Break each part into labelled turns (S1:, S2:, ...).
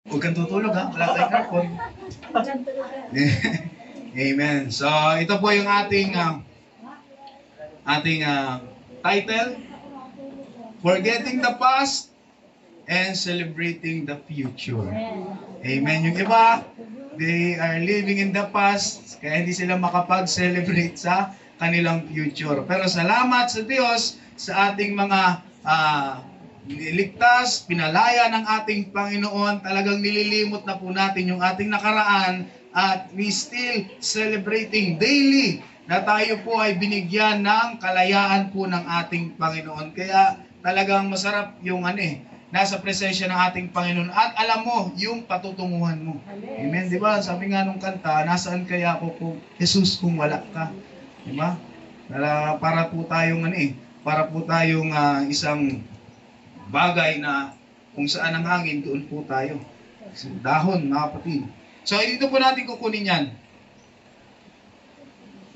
S1: Huwag kang tutulog ha, wala tayong aircon. Amen. So, ito po yung ating title, Forgetting the Past and Celebrating the Future. Amen. Yung iba, they are living in the past, kaya hindi sila makapag-celebrate sa kanilang future. Pero salamat sa Diyos sa ating mga niligtas, pinalaya ng ating Panginoon, talagang nililimot na po natin yung ating nakaraan at we still celebrating daily na tayo po ay binigyan ng kalayaan po ng ating Panginoon. Kaya talagang masarap yung nasa presensya ng ating Panginoon at alam mo yung patutunguhan mo. Amen, di ba? Sabi nga nung kanta, nasaan kaya ako kung Jesus kung wala ka? Di ba? Para po tayong isang bagay na kung saan ang hangin, doon po tayo. Dahon, mga kapatid. So, dito po natin kukunin yan.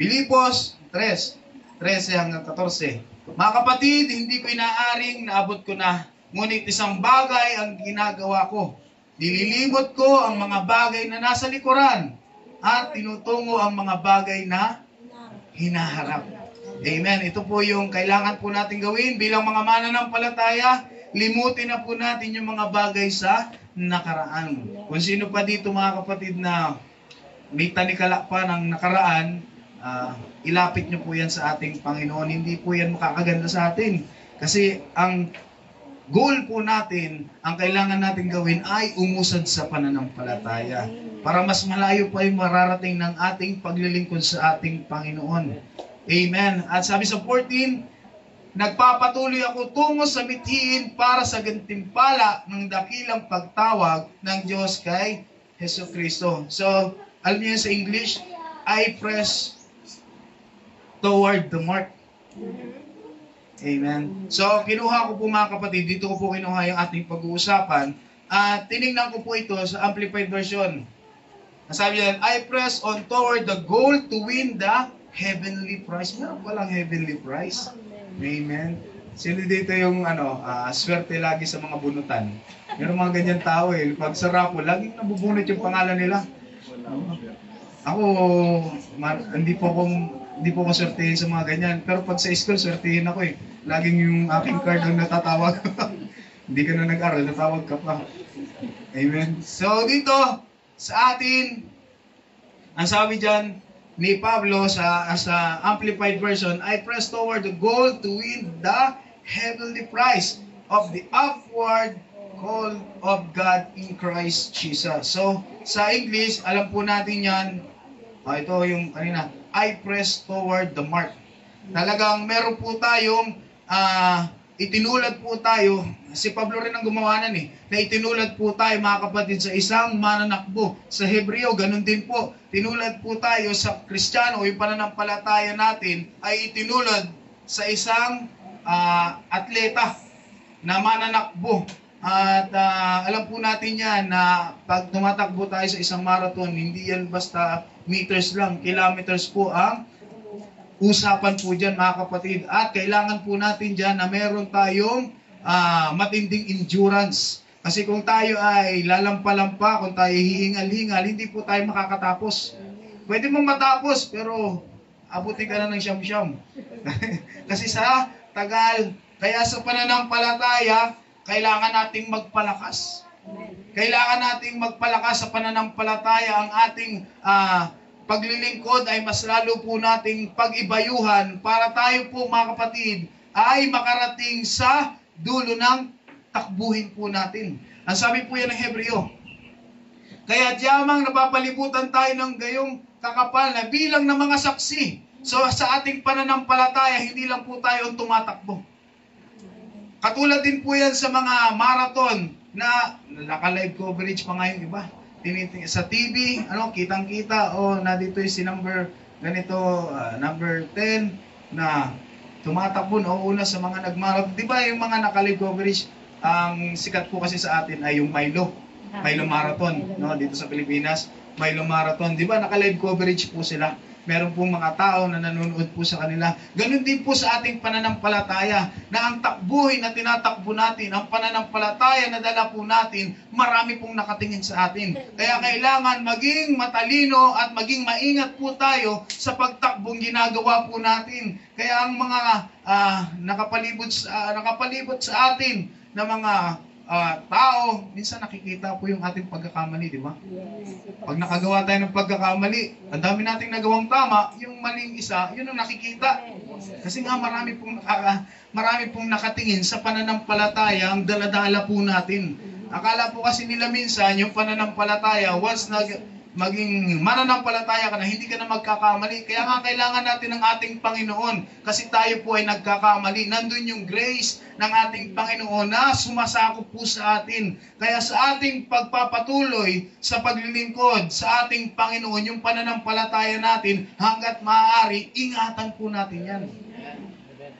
S1: Pilipos 3:13 hanggang 14. Mga kapatid, hindi ko inaaring naabot ko na, ngunit isang bagay ang ginagawa ko. Nililimot ko ang mga bagay na nasa likuran at tinutungo ang mga bagay na hinaharap. Amen. Ito po yung kailangan po natin gawin bilang mga mananampalataya. Limutin na po natin yung mga bagay sa nakaraan. Kung sino pa dito mga kapatid na may tanikala pa ng nakaraan, ilapit nyo po yan sa ating Panginoon. Hindi po yan makakaganda sa atin. Kasi ang goal po natin, ang kailangan natin gawin ay umusad sa pananampalataya. Para mas malayo pa yung mararating ng ating paglilingkod sa ating Panginoon. Amen. At sabi sa 14, nagpapatuloy ako tungo sa mithiin para sa gantimpala ng dakilang pagtawag ng Diyos kay Hesus Kristo. So, alam niyo sa English, I press toward the mark. Amen. So, kinuha ko po mga kapatid, dito ko po kinuha yung ating pag-uusapan at tinignan ko po ito sa Amplified Version. Sabi yan, I press on toward the goal to win the heavenly prize. Meron palang heavenly prize. Amen. Sino dito yung swerte lagi sa mga bunutan? Meron mga ganyan tao Pag sarap po, laging nabubunot yung pangalan nila. Ako, hindi po ako swertihin sa mga ganyan. Pero pag sa school, swertihin ako Laging yung aking card ang natatawag. Hindi ka na nag-aral, natawag ka pa. Amen. So dito, sa atin, ang sabi dyan ni Pablo sa Amplified Version, I press toward the goal to win the heavenly prize of the upward call of God in Christ Jesus. So, sa English, alam po natin yan, ito yung kanina, I press toward the mark. Talagang meron po tayong itinulad po tayo, si Pablo rin ang gumawa nan na itinulad po tayo mga kapatid sa isang mananakbo. Sa Hebreo, ganun din po. Tinulad po tayo sa Kristiyano o yung pananampalataya natin ay itinulad sa isang atleta na mananakbo. At alam po natin yan na pag tumatakbo tayo sa isang marathon, hindi yan basta meters lang, kilometers po ang usapan po dyan mga kapatid. At kailangan po natin dyan na meron tayong matinding endurance. Kasi kung tayo ay lalampa-lampa, kung tayo hihingal-hingal, hindi po tayo makakatapos. Pwede mong matapos, pero abutin ka na ng siyam-siyam. Kasi sa tagal, kaya sa pananampalataya, kailangan nating magpalakas. Kailangan nating magpalakas sa pananampalataya. Ang ating paglilingkod ay mas lalo po nating pag-ibayuhan para tayo po mga kapatid ay makarating sa dulo ng takbuhin po natin. Ang sabi po yan ng Hebreo, kaya diyamang napapalibutan tayo ng gayong kakapal na bilang ng mga saksi. So sa ating pananampalataya, hindi lang po tayo tumatakbo. Katulad din po yan sa mga marathon na naka-live coverage pa ngayon, iba. Sa TV, kitang-kita, nandito yung si number 10 na tumatakbo una sa mga nagmarathon. Di ba yung mga naka-live coverage, ang sikat po kasi sa atin ay yung Milo Marathon, dito sa Pilipinas. Milo Marathon, di ba naka-live coverage po sila. meron pong mga tao na nanonood po sa kanila. Ganun din po sa ating pananampalataya, na ang takbuhin na tinatakbo natin, ang pananampalataya na dala po natin, marami pong nakatingin sa atin. Kaya kailangan maging matalino at maging maingat po tayo sa pagtakbong ginagawa po natin. Kaya ang mga nakapalibot sa atin na mga tao, minsan nakikita po yung ating pagkakamali, di ba? Pag nakagawa tayo ng pagkakamali, ang dami nating nagawang tama, yung maling isa, yun ang nakikita. Kasi nga marami pong nakatingin sa pananampalataya ang daladala po natin. Akala po kasi nila minsan, yung pananampalataya, once maging mananampalataya ka na, hindi ka na magkakamali. Kaya nga kailangan natin ng ating Panginoon kasi tayo po ay nagkakamali. Nandun yung grace ng ating Panginoon na sumasakop po sa atin. Kaya sa ating pagpapatuloy sa paglilingkod sa ating Panginoon, yung pananampalataya natin hanggat maaari, ingatan po natin yan.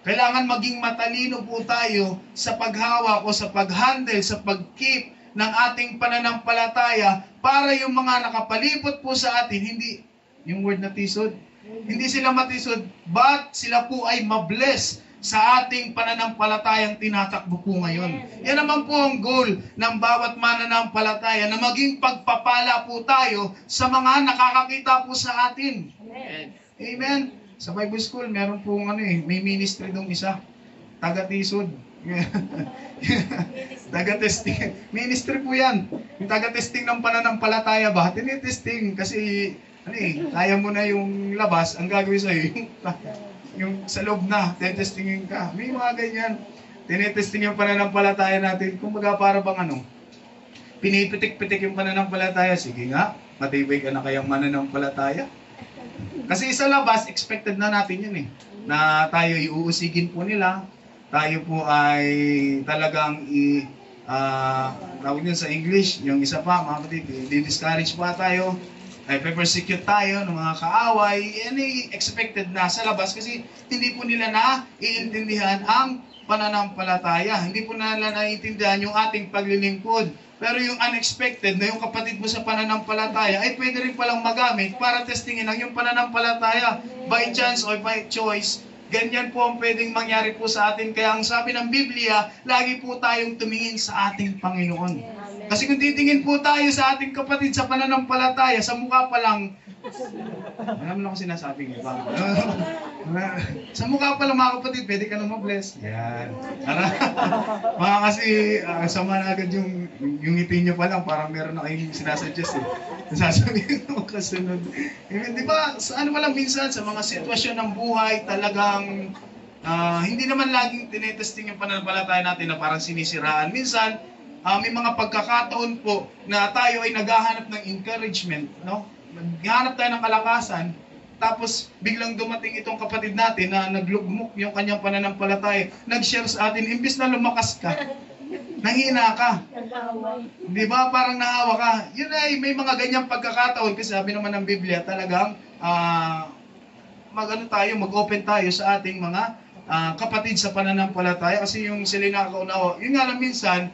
S1: Kailangan maging matalino po tayo sa paghawak o sa pag-handle, sa pag-keep ng ating pananampalataya para yung mga nakapalibot po sa atin, hindi, yung word na tisod, hindi sila matisod, but sila po ay mabless sa ating pananampalatayang tinatakbo po ngayon. Yan naman po ang goal ng bawat mananampalataya, na maging pagpapala po tayo sa mga nakakakita po sa atin. Amen. Amen. Sa Bible School, meron pong may ministry dong isa, taga-tisod. Taga-testing. Ministry po yan. Yung taga-testing ng pananampalataya ba? Tinitesting kasi kaya mo na yung labas, ang gagawin sa'yo yung sa loob na, tetestingin ka. May mga ganyan. Tinitesting yung pananampalataya natin. Kung baga para bang pinipitik-pitik yung pananampalataya. Sige nga, matibay ka na kayang mananampalataya. Kasi sa labas, expected na natin yun na tayo iuusigin po nila. Tayo po ay talagang tawag yun sa English, yung isa pa, mga kapatid, di-discourage pa tayo, ay persecute tayo ng mga kaaway. Yan ay expected na sa labas kasi hindi po nila naiintindihan ang pananampalataya. Hindi po nila naiintindihan yung ating paglilingkod. Pero yung unexpected na yung kapatid mo sa pananampalataya ay pwede rin palang magamit para testingin ang yung pananampalataya by chance or by choice. Ganyan po ang pwedeng mangyari po sa atin. Kaya ang sabi ng Biblia, lagi po tayong tumingin sa ating Panginoon. Kasi kung titingin po tayo sa ating kapatid sa pananampalataya, sa mukha pa lang, alam mo na kung sinasabi niyo ba? Sa mukha pa lang mga kapatid, pwede ka nang ma-bless. Yan. Mga kasi, sama na agad yung ngiti nyo pa lang, parang meron na kayong sinasuggest Sasabihin mo kasunod. Di ba, sa lang minsan, sa mga sitwasyon ng buhay, talagang hindi naman laging tinetesting yung pananampalataya natin na parang sinisiraan. Minsan, may mga pagkakataon po na tayo ay naghahanap ng encouragement, no? Naghahanap tayo ng kalakasan, tapos biglang dumating itong kapatid natin na naglugmok yung kanyang pananampalataya, nag-share sa atin, imbis na lumakas ka, nangina ka. Di ba? Parang nahawa ka. Yun ay, may mga ganyang pagkakataon kasi sabi naman ng Biblia, talagang mag-open tayo sa ating mga kapatid sa pananampalataya kasi yung sila nakakaunawa. Yun nga lang minsan,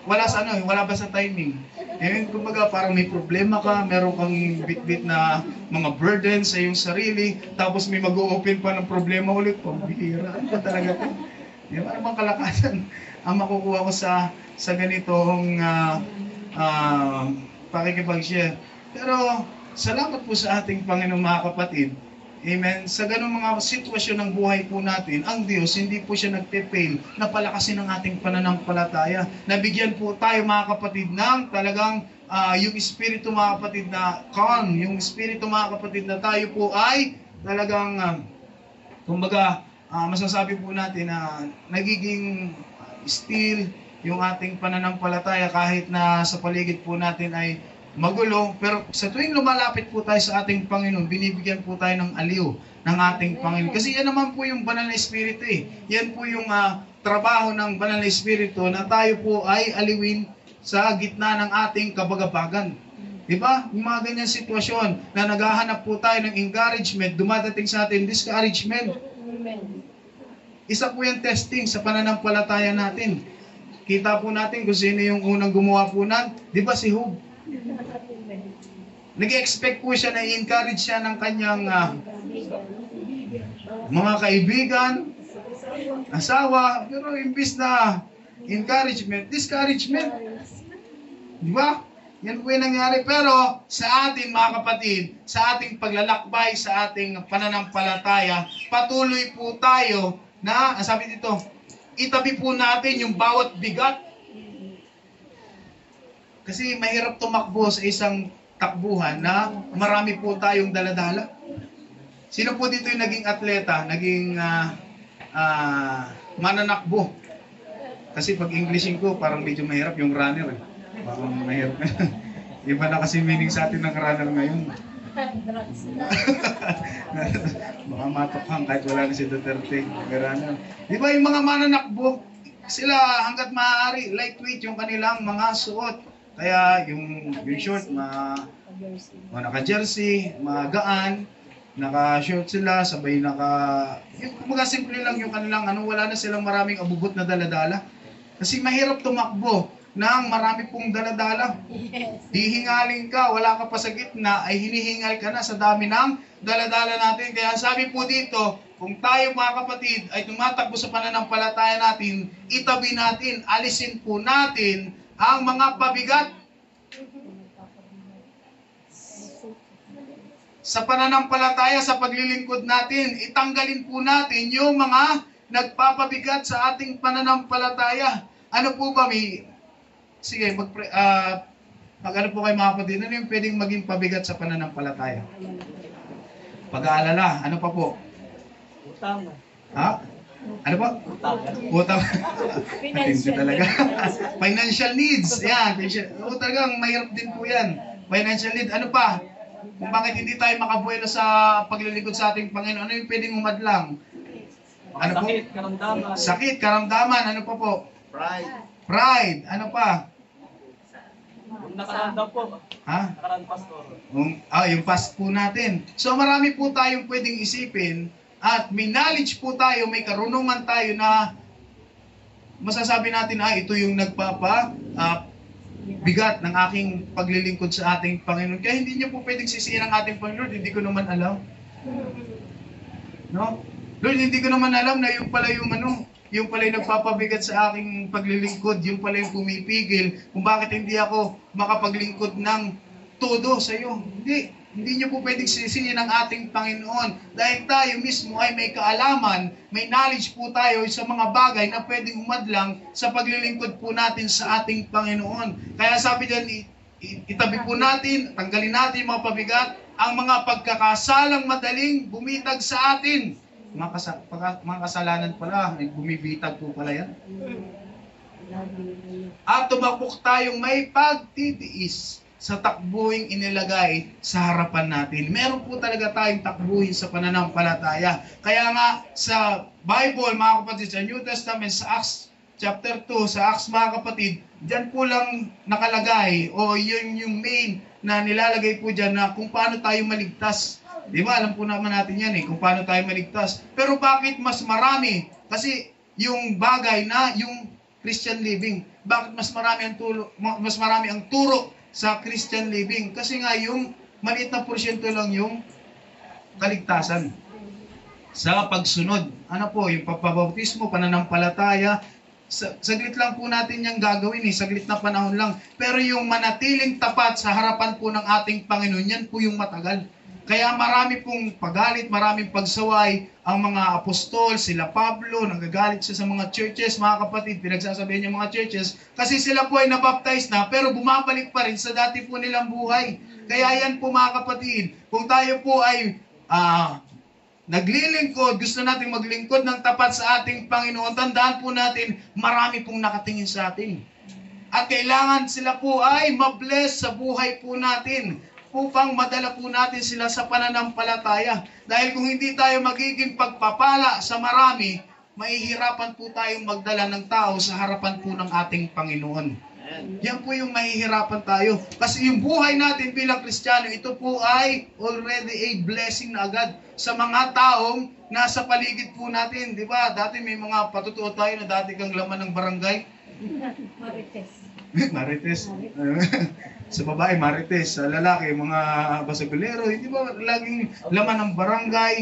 S1: wala ba sa timing. Kumbaga parang may problema ka, meron kang bit-bit na mga burden sa iyong sarili, tapos may mag-open pa ng problema ulit. Pambihira. Ano ba talaga ito? Ano bang kalakasan ang makukuha ko sa ganitong pakikipag-share? Pero salamat po sa ating Panginoon mga kapatid. Amen. Sa ganung mga sitwasyon ng buhay po natin, ang Diyos hindi po siya nagpe-fail na palakasin ang ating pananampalataya. Nabigyan po tayo mga kapatid ng talagang yung espiritu mga kapatid na calm, yung espiritu mga kapatid na tayo po ay talagang kumbaga masasabi po natin na nagiging still yung ating pananampalataya kahit na sa paligid po natin ay magulo, pero sa tuwing lumalapit po tayo sa ating Panginoon, binibigyan po tayo ng aliw ng ating Panginoon. Kasi yan naman po yung banal na espiritu Yan po yung trabaho ng banal na espiritu na tayo po ay aliwin sa gitna ng ating kabagabagan. Diba? Yung mga ganyan sitwasyon na naghahanap po tayo ng encouragement, dumadating sa atin discouragement. Isa po yung testing sa pananampalataya natin. Kita po natin kung sino yung unang gumawa po di ba si Job? Nag-expect po siya na i-encourage siya ng kanyang mga kaibigan, asawa, pero imbis na encouragement, discouragement. Di ba? Yan po yung nangyari. Pero sa atin, mga kapatid, sa ating paglalakbay, sa ating pananampalataya, patuloy po tayo na, sabi dito, itabi po natin yung bawat bigat. Kasi mahirap tumakbo sa isang takbuhan na marami po tayong daladala. Sino po dito yung naging atleta, naging mananakbo? Kasi pag Englishin ko, parang medyo mahirap yung runner. Parang mahirap. Iba na kasi meaning sa atin ng runner ngayon. Baka matokhang kahit wala na si Duterte. Runner. Di ba yung mga mananakbo, sila hanggat maaari, lightweight yung kanilang mga suot. Kaya yung short, naka-jersey, magaan, naka-short sila, sabay yung kumbaga simple lang yung kanilang wala na silang maraming abubot na daladala. Kasi mahirap tumakbo ng marami pong daladala. Hihingalin ka, wala ka pa sa gitna, ay hinihingal ka na sa dami ng daladala natin. Kaya sabi po dito, kung tayo mga kapatid ay tumatakbo sa pananampalataya natin, itabi natin, alisin po natin ang mga pabigat. Sa pananampalataya, sa paglilingkod natin, itanggalin po natin yung mga nagpapabigat sa ating pananampalataya. Ano po ba sige, mag-ano po kayo mga kapatid, ano yung pwedeng maging pabigat sa pananampalataya? Pag-aalala, ano pa po?
S2: Utang.
S1: Ha? Ano po? Utang. Matindi talaga. Financial needs. Yan. Talagang mahirap din po yan. Financial need. Ano pa? Kung bakit hindi tayo makabuelo sa paglilingkod sa ating Panginoon, ano yung pwedeng umadlang? Ano po?
S2: Sakit, karamdaman.
S1: Sakit, karamdaman. Ano pa po? Pride. Ano pa?
S2: Yung nakaraan daw po.
S1: Ha?
S2: Nakaraan, pastor.
S1: Yung fast po natin. So marami po tayong pwedeng isipin at may knowledge po tayo, may karunungan tayo na masasabi natin, ito yung bigat ng aking paglilingkod sa ating Panginoon. Kaya hindi niyo po pwedeng sisihin ang ating Panginoon, hindi ko naman alam. No? Lord, hindi ko naman alam na yung pala yung nagpapabigat sa aking paglilingkod, yung pala yung pumipigil kung bakit hindi ako makapaglingkod ng todo sa iyo. Hindi niyo po pwedeng sisihin ang ating Panginoon dahil tayo mismo ay may kaalaman, may knowledge po tayo sa mga bagay na pwedeng umadlang sa paglilingkod po natin sa ating Panginoon. Kaya sabi diyan, itabi po natin, tanggalin natin mga pabigat, ang mga pagkakasalang madaling bumitag sa atin. Mga kasalanan pala, may bumibitag po pala yan. At tumakbok tayong may pagtitiis sa takbuhin inilagay sa harapan natin. Meron po talaga tayong takbuhin sa pananampalataya. Kaya nga sa Bible, mga kapatid, sa New Testament, sa Acts chapter 2, sa Acts, mga kapatid, dyan po lang nakalagay, o yun yung main na nilalagay po dyan na kung paano tayo maligtas. Di ba? Alam po naman natin yan kung paano tayo maligtas. Pero bakit mas marami? Kasi yung bagay na yung Christian living, bakit mas marami ang turo sa Christian living? Kasi nga yung maliit na porsyento lang yung kaligtasan sa pagsunod. Ano po? Yung pagpabautismo, pananampalataya, saglit lang po natin yung gagawin saglit na panahon lang. Pero yung manatiling tapat sa harapan po ng ating Panginoon, yan po yung matagal. Kaya marami pong pagalit, maraming pagsaway ang mga apostol, sila Pablo, nagagalit siya sa mga churches, mga kapatid, pinagsasabihan niya mga churches, kasi sila po ay nabaptize na, pero bumabalik pa rin sa dati po nilang buhay. Kaya yan po mga kapatid, kung tayo po ay naglilingkod, gusto natin maglingkod ng tapat sa ating Panginoon, tandaan po natin, marami pong nakatingin sa atin. At kailangan sila po ay mabless sa buhay po natin, upang madala po natin sila sa pananampalataya. Dahil kung hindi tayo magiging pagpapala sa marami, mahihirapan po tayong magdala ng tao sa harapan po ng ating Panginoon. Yan po yung mahihirapan tayo. Kasi yung buhay natin bilang Kristiyano, ito po ay already a blessing na agad sa mga taong nasa paligid po natin. Di ba? Dati may mga patutuo tayo na dati kang laman ng barangay.
S3: Marites.
S1: Marites. Sa babae, marites. Sa lalaki, mga basagulero. Hindi ba laging laman ng barangay?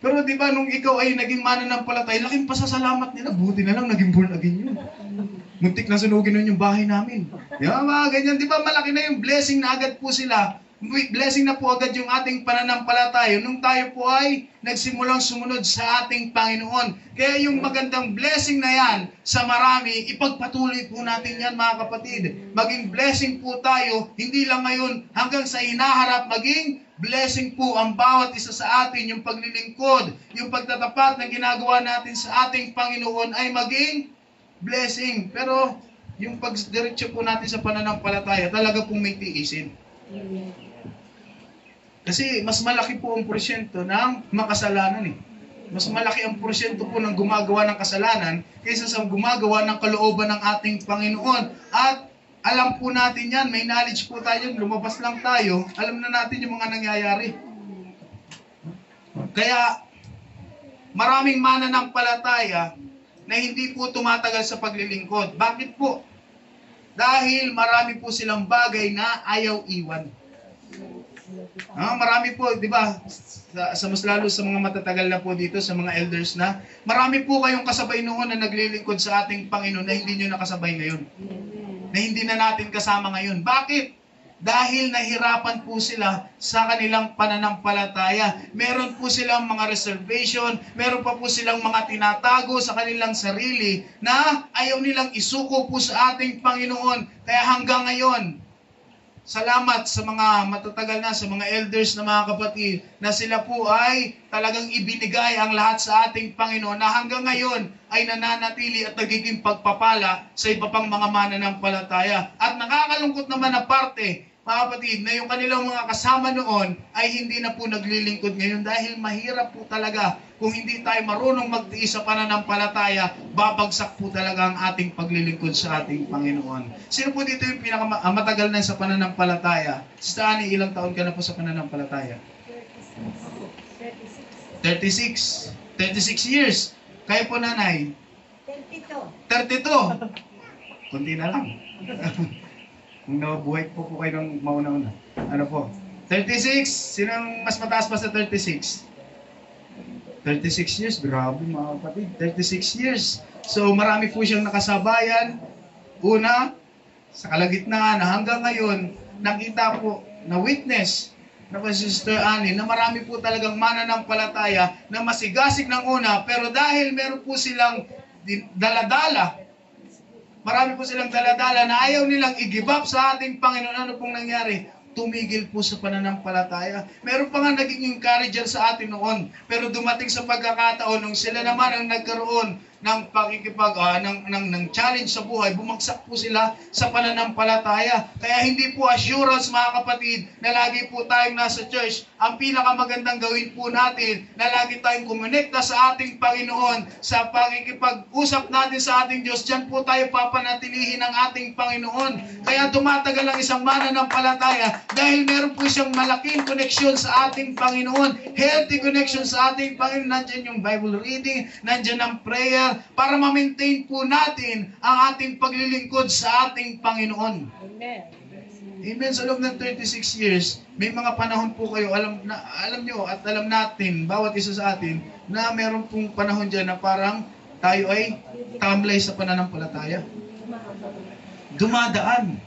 S1: Pero di ba nung ikaw ay naging mananampalataya, laking pasasalamat nila. Buti na lang naging born again yun. Muntik na sunugin nun yung bahay namin. Yan, mga ganyan. Di ba malaki na yung blessing na agad po sila. Blessing na po agad yung ating pananampalataya nung tayo po ay nagsimulang sumunod sa ating Panginoon. Kaya yung magandang blessing na yan sa marami, ipagpatuloy po natin yan mga kapatid. Maging blessing po tayo, hindi lang ngayon hanggang sa hinaharap, maging blessing po ang bawat isa sa atin. Yung paglilingkod, yung pagtatapat na ginagawa natin sa ating Panginoon ay maging blessing. Pero yung pagdiretso po natin sa pananampalataya, talaga pong may tiisin. Kasi mas malaki po ang porsyento ng makasalanan eh. Mas malaki ang porsyento po ng gumagawa ng kasalanan kaysa sa gumagawa ng kalooban ng ating Panginoon. At alam po natin yan, may knowledge po tayo, lumabas lang tayo, alam na natin yung mga nangyayari. Kaya maraming mananampalataya na hindi po tumatagal sa paglilingkod. Bakit po? Dahil marami po silang bagay na ayaw iwan. Marami po, di ba, sa mas lalo sa mga matatagal na po dito, sa mga elders na, marami po kayong kasabay noon na naglilingkod sa ating Panginoon na hindi nyo nakasabay ngayon. Na hindi na natin kasama ngayon. Bakit? Dahil nahirapan po sila sa kanilang pananampalataya. Meron po silang mga reservation, meron pa po silang mga tinatago sa kanilang sarili na ayaw nilang isuko po sa ating Panginoon. Kaya hanggang ngayon, salamat sa mga matatagal na, sa mga elders na mga kapatid, na sila po ay talagang ibinigay ang lahat sa ating Panginoon na hanggang ngayon ay nananatili at nagiging pagpapala sa iba pang mga mananampalataya. At nakakalungkot naman na parte, mga kapatid, na yung kanilang mga kasama noon ay hindi na po naglilingkod ngayon dahil mahirap po talaga. Kung hindi tayo marunong magtiis sa pananampalataya, babagsak po talaga ang ating paglilingkod sa ating Panginoon. Sino po dito yung pinakamatagal na sa pananampalataya? Sister Annie, ilang taon ka na po sa pananampalataya? 36. 36 years. Kayo po, nanay? 32. Kunti na lang. Kung nabuhay po kayo ng mauna-una. Ano po? 36? Sinong mas mataas pa sa 36? 36 years, grabe mga kapatid. 36 years. So marami po siyang nakasabayan. Una, sa kalagitnaan na hanggang ngayon, nakita po na witness na po si Sister Annie na marami po talagang mananampalataya na masigasig ng una, pero dahil meron po silang daladala, marami po silang daladala na ayaw nilang i-give up sa ating Panginoon. Ano pong nangyari? Tumigil po sa pananampalataya. Meron pa nga naging encourager sa atin noon. Pero dumating sa pagkakataon nung sila naman ang nagkaroon ng ng challenge sa buhay, bumagsak po sila sa pananampalataya. Kaya hindi po assurance mga kapatid na lagi po tayong nasa church. Ang pinakamagandang gawin po natin na lagi tayong kumonekta sa ating Panginoon, sa pakikipag-usap natin sa ating Diyos. Diyan po tayo papanatilihin ng ating Panginoon. Kaya tumatagal ang isang mananampalataya dahil meron po siyang malaking connection sa ating Panginoon. Healthy connection sa ating Panginoon. Nandiyan yung Bible reading, nandiyan ang prayer, para ma-maintain po natin ang ating paglilingkod sa ating Panginoon.
S3: Amen.
S1: Amen. Sa loob ng 36 years, may mga panahon po kayo, alam nyo at alam natin, bawat isa sa atin, na meron pong panahon dyan na parang tayo ay tamlay sa pananampalataya. Dumadaan.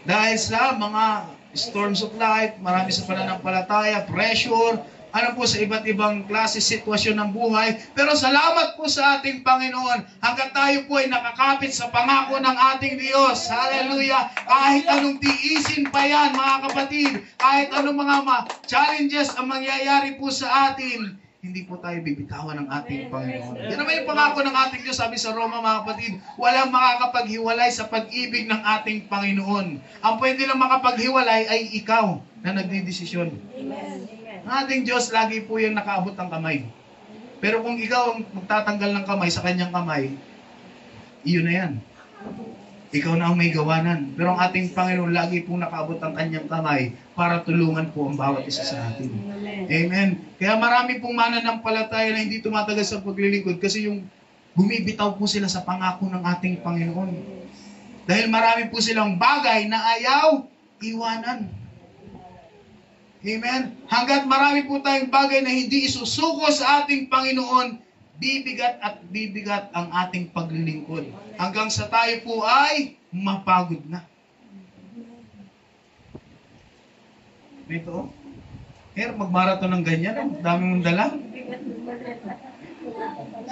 S1: Dahil sa mga storms of life, marami sa pananampalataya, pressure, ano po sa iba't ibang klase sitwasyon ng buhay. Pero salamat po sa ating Panginoon hanggang tayo po ay nakakapit sa pangako ng ating Diyos. Hallelujah! Kahit anong tiisin pa yan mga kapatid, kahit anong mga challenges ang mangyayari po sa atin, hindi po tayo bibitawan ng ating Panginoon. Yan naman yung pangako ng ating Diyos. Sabi sa Roma mga kapatid, walang makakapaghiwalay sa pag-ibig ng ating Panginoon. Ang pwede lang makapaghiwalay ay ikaw na nagdidesisyon.
S3: Amen.
S1: Ang ating Diyos, lagi po yung nakaabot ng kamay. Pero kung ikaw ang magtatanggal ng kamay sa kanyang kamay, iyon na yan. Ikaw na ang may gawanan. Pero ang ating Panginoon, lagi pong nakaabot ang kanyang kamay para tulungan po ang bawat isa sa atin. Amen. Kaya marami pong mananampalataya na hindi tumatagal sa paglilingkod kasi yung bumibitaw po sila sa pangako ng ating Panginoon. Dahil marami po silang bagay na ayaw iwanan. Amen? Hanggat marami po tayong bagay na hindi isusuko sa ating Panginoon, bibigat at bibigat ang ating paglilingkod. Hanggang sa tayo po ay mapagod na. Ito, magmarathon ng ganyan, dami mong dala.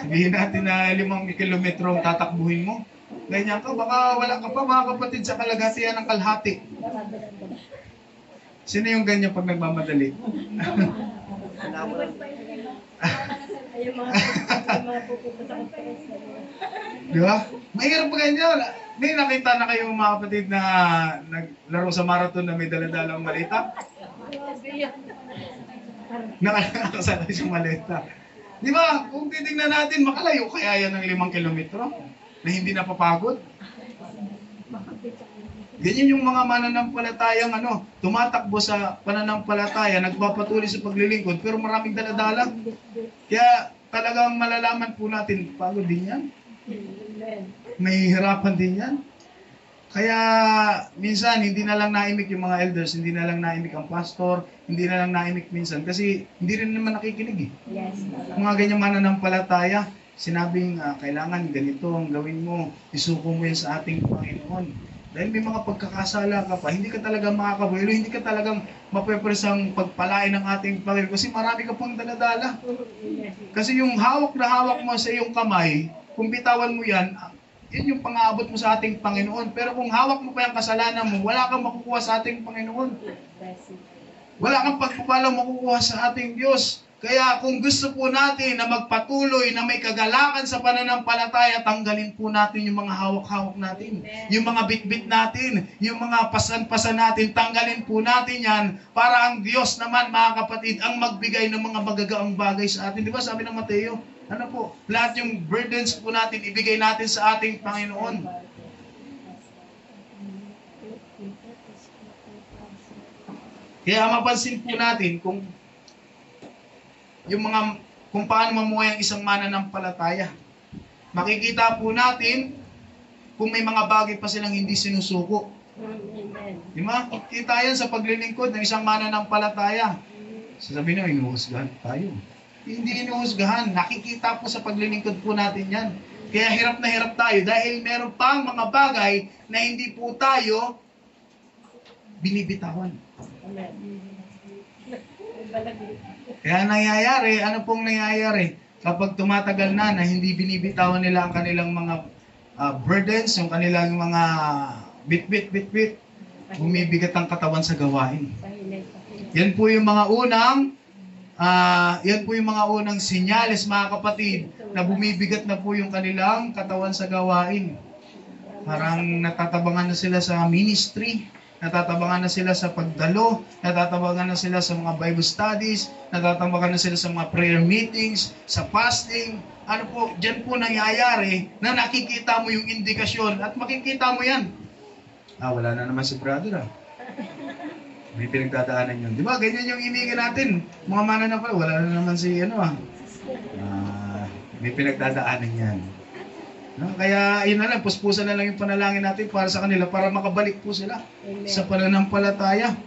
S1: Sabihin natin na 5 kilometro ang tatakbuhin mo. Ganyan ka, baka wala ka pa mga kapatid sa kalagatian ng kalahati. Sino yung ganyan pag nagmamadali? Di ba? Mahirap pa ganyan. May nakita na kayong mga kapatid na naglaro sa marathon na may daladalang malita? Nakasakay sa malita. Di ba? Kung titignan natin, makalayo kaya yan ng 5 kilometro na hindi napapagod. Ganyan yung mga mananampalatayang tumatakbo sa pananampalataya, nagpapatuloy sa paglilingkod, pero maraming daladala. Kaya talagang malalaman po natin, pagod din yan. May hirapan din yan. Kaya minsan hindi na lang naimik yung mga elders, hindi na lang naimik ang pastor, hindi na lang naimik minsan kasi hindi rin naman nakikinig eh.
S3: Yes.
S1: Mga ganyan mananampalataya, sinabing kailangan ganito ang gawin mo, isuko mo yan sa ating Panginoon. Dahil may mga pagkakasala ka pa, hindi ka talaga makakabuelo, hindi ka talagang mapepresang pagpalain ng ating Panginoon kasi marami ka pang daladala. Kasi yung hawak na hawak mo sa iyong kamay, kung bitawan mo yan, yan yung pang-aabot mo sa ating Panginoon. Pero kung hawak mo pa yung kasalanan mo, wala kang makukuha sa ating Panginoon. Wala kang pagpapalang makukuha sa ating Diyos. Kaya kung gusto po natin na magpatuloy na may kagalakan sa pananampalataya, tanggalin po natin yung mga hawak-hawak natin. Yung mga bitbit natin, yung mga pasan-pasan natin, tanggalin po natin yan para ang Diyos naman, mga kapatid, ang magbigay ng mga magagaang bagay sa atin. Di ba sabi ng Mateo? Lahat yung burdens po natin, ibigay natin sa ating Panginoon. Kaya mapansin po natin kung paano mamuhay ang isang mananampalataya. Makikita po natin kung may mga bagay pa silang hindi sinusuko. Di ba? Kita yan sa paglilingkod ng isang mananampalataya. Sasabihin nyo, inuhusgahan tayo. Hindi inuhusgahan. Nakikita po sa paglilingkod po natin yan. Kaya hirap na hirap tayo dahil meron pang mga bagay na hindi po tayo binibitawan. Kaya nangyayari, ano pong nangyayari? Kapag tumatagal na hindi binibitawan nila ang kanilang mga burdens, yung kanilang mga bit-bit, bumibigat ang katawan sa gawain. Yan po yung mga unang senyales, mga kapatid, na bumibigat na po yung kanilang katawan sa gawain. Parang natatabangan na sila sa ministry, natatabangan na sila sa pagdalo, natatabangan na sila sa mga Bible studies, natatabangan na sila sa mga prayer meetings, sa fasting. Diyan po nangyayari na nakikita mo yung indikasyon at makikita mo yan. Wala na naman si brother May pinagdadaanan yun. Di ba? Ganyan yung iningin natin. Mga mananampalataya, wala na naman si may pinagdadaanan yan. Kaya yun na lang, puspusan na lang yung panalangin natin para sa kanila, para makabalik po sila sa pananampalataya.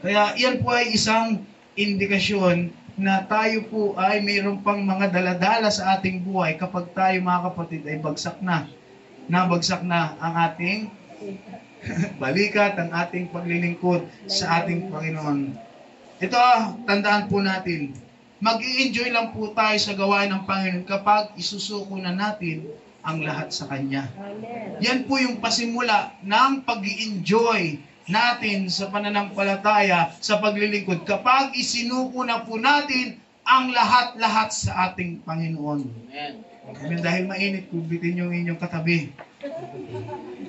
S1: Kaya yan po ay isang indikasyon na tayo po ay mayroon pang mga daladala sa ating buhay kapag tayo, mga kapatid, ay bagsak na. Nabagsak na ang ating balikat, ang ating paglilingkod sa ating Panginoon. Ito, tandaan po natin, mag-i-enjoy lang po tayo sa gawain ng Panginoon kapag isusuko na natin ang lahat sa Kanya. Yan po yung pasimula ng pag-i-enjoy natin sa pananampalataya, sa paglilingkod. Kapag isinuko na po natin ang lahat-lahat sa ating Panginoon. Amen. Dahil mainit, kubitin yung inyong katabi.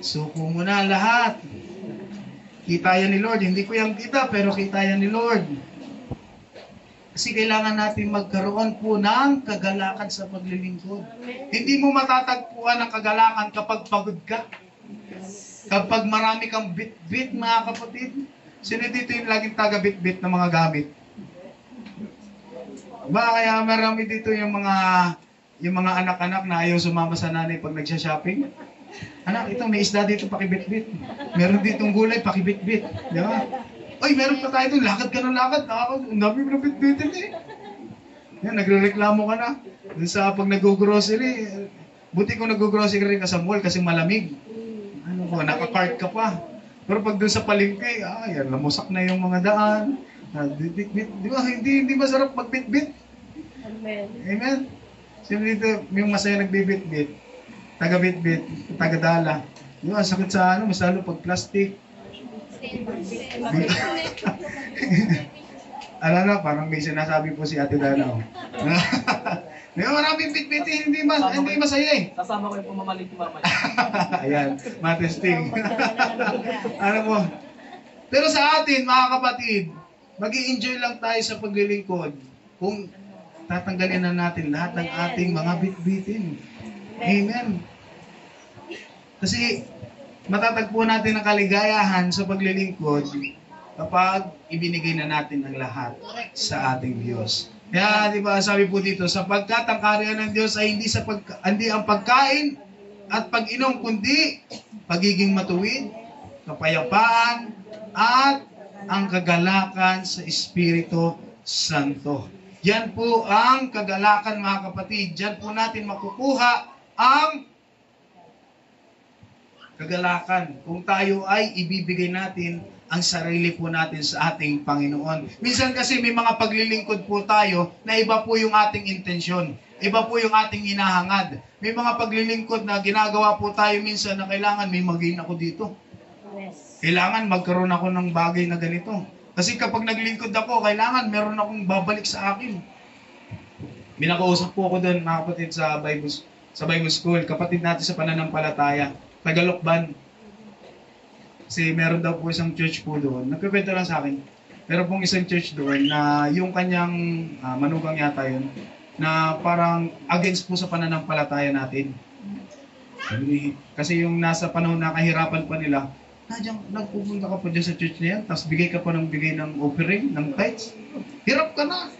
S1: Suko mo na lahat. Kita yan ni Lord. Hindi ko yan kita, pero kita yan ni Lord. Kasi kailangan natin magkaroon po ng kagalakan sa paglilingkod. Hindi mo matatagpuan ang kagalakan kapag pagod ka. Kapag marami kang bit-bit, mga kapatid. Sino dito yung laging taga-bit-bit ng mga gamit? Kaya marami dito yung mga anak-anak na ayaw sumama sa nanay pag nagsha-shopping? Anak, ito may isda dito, pakibit-bit. Meron ditong gulay, pakibit-bit. Di ba? Oy, meron pa tayo doon, lakad ka ng lakad. Ang dami mo na bit-bitin eh. Yan, nagre-reklamo ka na. Dun sa pag nag-grocery, buti kung nag-grocery ka sa mall kasi malamig. Ano ko, naka-cart ka pa. Pero pag dun sa palengke, yan, lamusak na yung mga daan. Bit-bit. Di ba, hindi masarap magbit-bit.
S3: Amen.
S1: Amen. Siyempre dito, yung masaya nagbibit-bit, taga-bit-bit, taga-dala. Di ba, sakit sa ano, masalo pag plastic. Alam na, parang may sinasabi po si Ate Dana. Oh. Di ba, maraming bit-bit, hindi masaya eh.
S2: Kasama ko yung pumamalik ni Mama.
S1: Ayan, matesting. Ano po? Pero sa atin, mga kapatid, mag-i-enjoy lang tayo sa paglilingkod kung tatanggalin na natin lahat ng ating mga bit-bitin. Amen. Kasi matatagpuan natin ang kaligayahan sa paglilingkod kapag ibinigay na natin ang lahat sa ating Diyos. Kaya, di ba, sabi po dito, sapagkat ang kaharian ng Diyos ay hindi ang pagkain at pag-inom, kundi pagiging matuwid, kapayapaan, at ang kagalakan sa Espiritu Santo. Yan po ang kagalakan, mga kapatid. Diyan po natin makukuha ang kagalakan kung tayo ay ibibigay natin ang sarili po natin sa ating Panginoon. Minsan kasi may mga paglilingkod po tayo na iba po yung ating intensyon. Iba po yung ating hinahangad. May mga paglilingkod na ginagawa po tayo minsan na kailangan may magain ako dito.
S3: Yes.
S1: Kailangan magkaroon ako ng bagay na ganito. Kasi kapag naglingkod ako, kailangan meron akong babalik sa akin. Minakausap po ako doon, mga kapatid, sa Bible School. Kapatid natin sa pananampalataya. Tagalokban. Kasi meron daw po isang church po doon. Nagkikwento lang sa akin. Meron pong isang church doon na yung kanyang manugang yata yun, na parang against po sa pananampalataya natin. Kasi yung nasa panahon na kahirapan pa nila, nagpupunta ka pa dyan sa church na yan, tapos bigay ka pa ng bigay ng offering, ng tithes. Hirap ka na.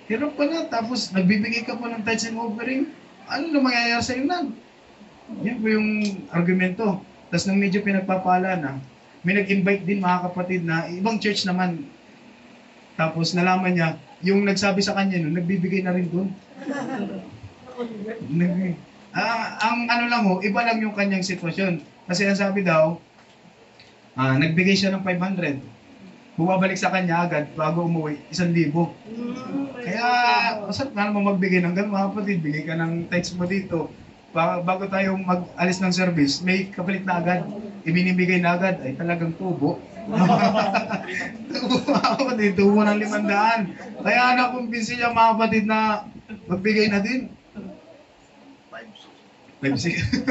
S1: Hirap ka na, tapos nagbibigay ka pa ng tithes and offering. Ano na mangyayari sa iyo nan? Yan po yung argumento. Tapos nang medyo pinagpapala na, may nag-invite din, mga kapatid, na ibang church naman. Tapos nalaman niya, yung nagsabi sa kanya nun, nagbibigay na rin doon. Ang ano lang ho, iba lang yung kanyang sitwasyon. Kasi ang sabi daw, nagbigay siya ng 500. Bumabalik sa kanya agad bago umuwi, 1,000. Kaya, masarap nga naman magbigay ng ganun, mga kapatid. Bigay ka ng tithes mo dito. Bago tayo mag-alis ng service, may kapalit na agad. Ibinibigay na agad. Ay, talagang tubo. Tubo ng 500. Kaya nakumbinsi niya, mga kapatid, na magbigay na din. 5-6.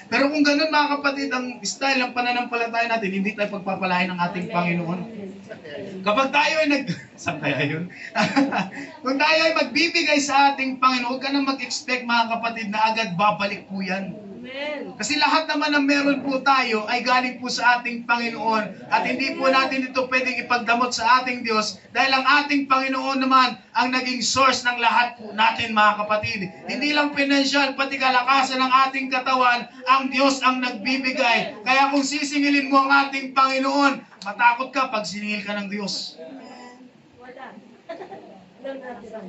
S1: Pero kung ganun, mga kapatid, ang style ng pananampalataya natin, hindi tayo pagpapalain ng ating Panginoon. Kapag tayo ay saan kaya yun? Kung tayo ay magbibigay sa ating Panginoon, huwag ka na mag-expect, mga kapatid, na agad babalik po yan.
S3: Amen.
S1: Kasi lahat naman ng meron po tayo ay galing po sa ating Panginoon at hindi po natin ito pwedeng ipagdamot sa ating Diyos dahil ang ating Panginoon naman ang naging source ng lahat po natin, mga kapatid. Hindi lang pinansyal, pati kalakasan ng ating katawan, ang Diyos ang nagbibigay. Kaya kung sisingilin mo ang ating Panginoon, matakot ka pag siningil ka ng Diyos.
S3: Wala. Walang natira.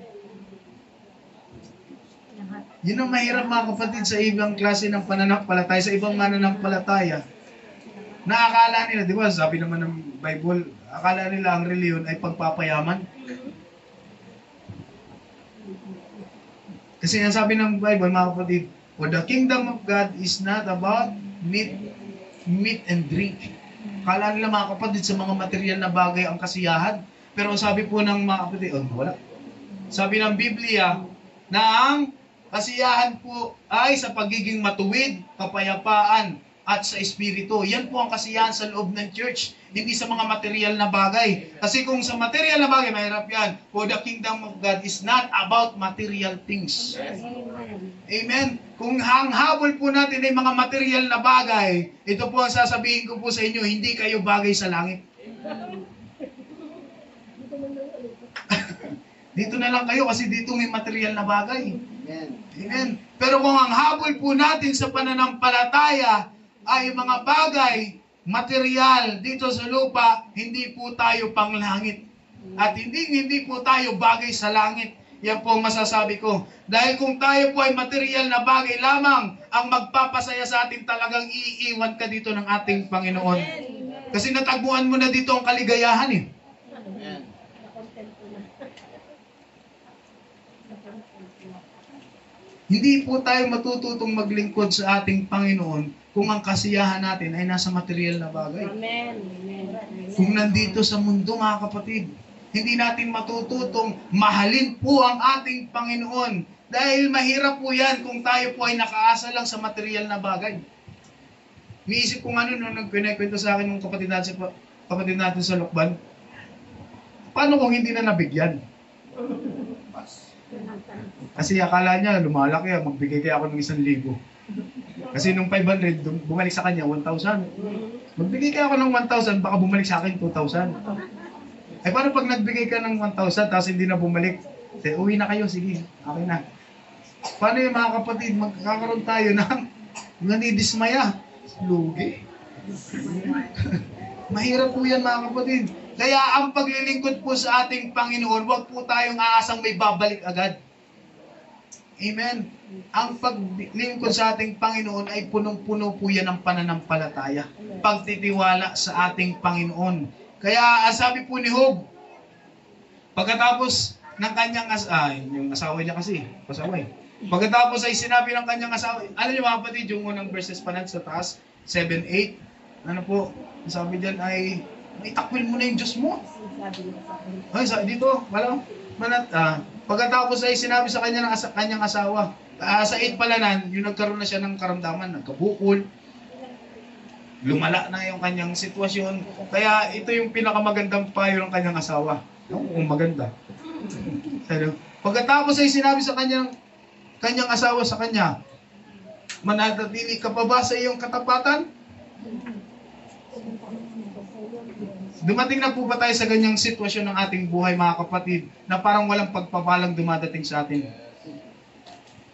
S1: Yun ang mahirap, mga kapatid, sa ibang klase ng pananampalataya, sa ibang mananampalataya. Naakala nila, di ba, sabi naman ng Bible, akala nila ang reliyon ay pagpapayaman. Kasi ang sabi ng Bible, mga kapatid, for the kingdom of God is not about meat and drink. Akala nila, mga kapatid, sa mga material na bagay ang kasiyahan. Pero sabi po ng mga kapatid, wala. Sabi ng Biblia, na ang kasiyahan po ay sa pagiging matuwid, kapayapaan, at sa espiritu. Yan po ang kasiyahan sa loob ng church, hindi sa mga material na bagay. Kasi kung sa material na bagay, mahirap yan. For the kingdom of God is not about material things. Amen. Kung ang habol po natin ay mga material na bagay, ito po ang sasabihin ko po sa inyo, hindi kayo bagay sa langit. Dito na lang kayo kasi dito may material na bagay. Amen. Pero kung ang habol po natin sa pananampalataya ay mga bagay, material dito sa lupa, hindi po tayo panglangit. At hindi po tayo bagay sa langit. Yan po ang masasabi ko. Dahil kung tayo po ay material na bagay lamang, ang magpapasaya sa atin talagang iiwan ka dito ng ating Panginoon. Kasi natagpuan mo na dito ang kaligayahan eh.
S3: Nakontento na.
S1: Hindi po tayo matututong maglingkod sa ating Panginoon kung ang kasiyahan natin ay nasa material na bagay.
S3: Amen. Amen.
S1: Kung nandito sa mundo, mga kapatid, hindi natin matututong mahalin po ang ating Panginoon. Dahil mahirap po yan kung tayo po ay nakaasa lang sa material na bagay. Niisip ko nga nung nagkwento sa akin ng kapatid natin sa Lokban, paano kung hindi na nabigyan? Kasi akala niya, lumalaki, magbigay kaya ako ng 1,000. Kasi nung 500, bumalik sa kanya, 1,000. Magbigay kaya ako ng 1,000, baka bumalik sa akin 2,000. Ay paano pag nagbigay ka ng 1,000, tapos hindi na bumalik? Uwi na kayo, sige, okay na. Paano yung mga kapatid, magkakaroon tayo ng nanidismaya? Lugi. Mahirap po yan, mga kapatid. Kaya ang paglilingkod po sa ating Panginoon, huwag po tayong aasang may babalik agad. Amen. Ang paglilingkod sa ating Panginoon ay punong-puno po yan ng pananampalataya. Pagtitiwala sa ating Panginoon. Kaya sabi po ni Job, pagkatapos ng kanyang yung asawa niya kasi, pasaway. Pagkatapos ay sinabi ng kanyang asawa, alam niyo mga kapatid, yung unang verses pa natin sa taas, 7, 8, ano po, sabi diyan ay, itakwil mo na yung Diyos mo. Ay, dito, pagkatapos ay sinabi sa kanya ng kanyang asawa, sa 8 pala yung nagkaroon na siya ng karamdaman, nagkabukol, lumala na yung kanyang sitwasyon. Kaya ito yung pinakamagandang payo ng kanyang asawa. Kung maganda. Pagkatapos ay sinabi sa kanyang asawa sa kanya, mananatili ka pa ba sa iyong katapatan? Dumating na po ba tayo sa ganyang sitwasyon ng ating buhay, mga kapatid, na parang walang pagpapalang dumadating sa atin?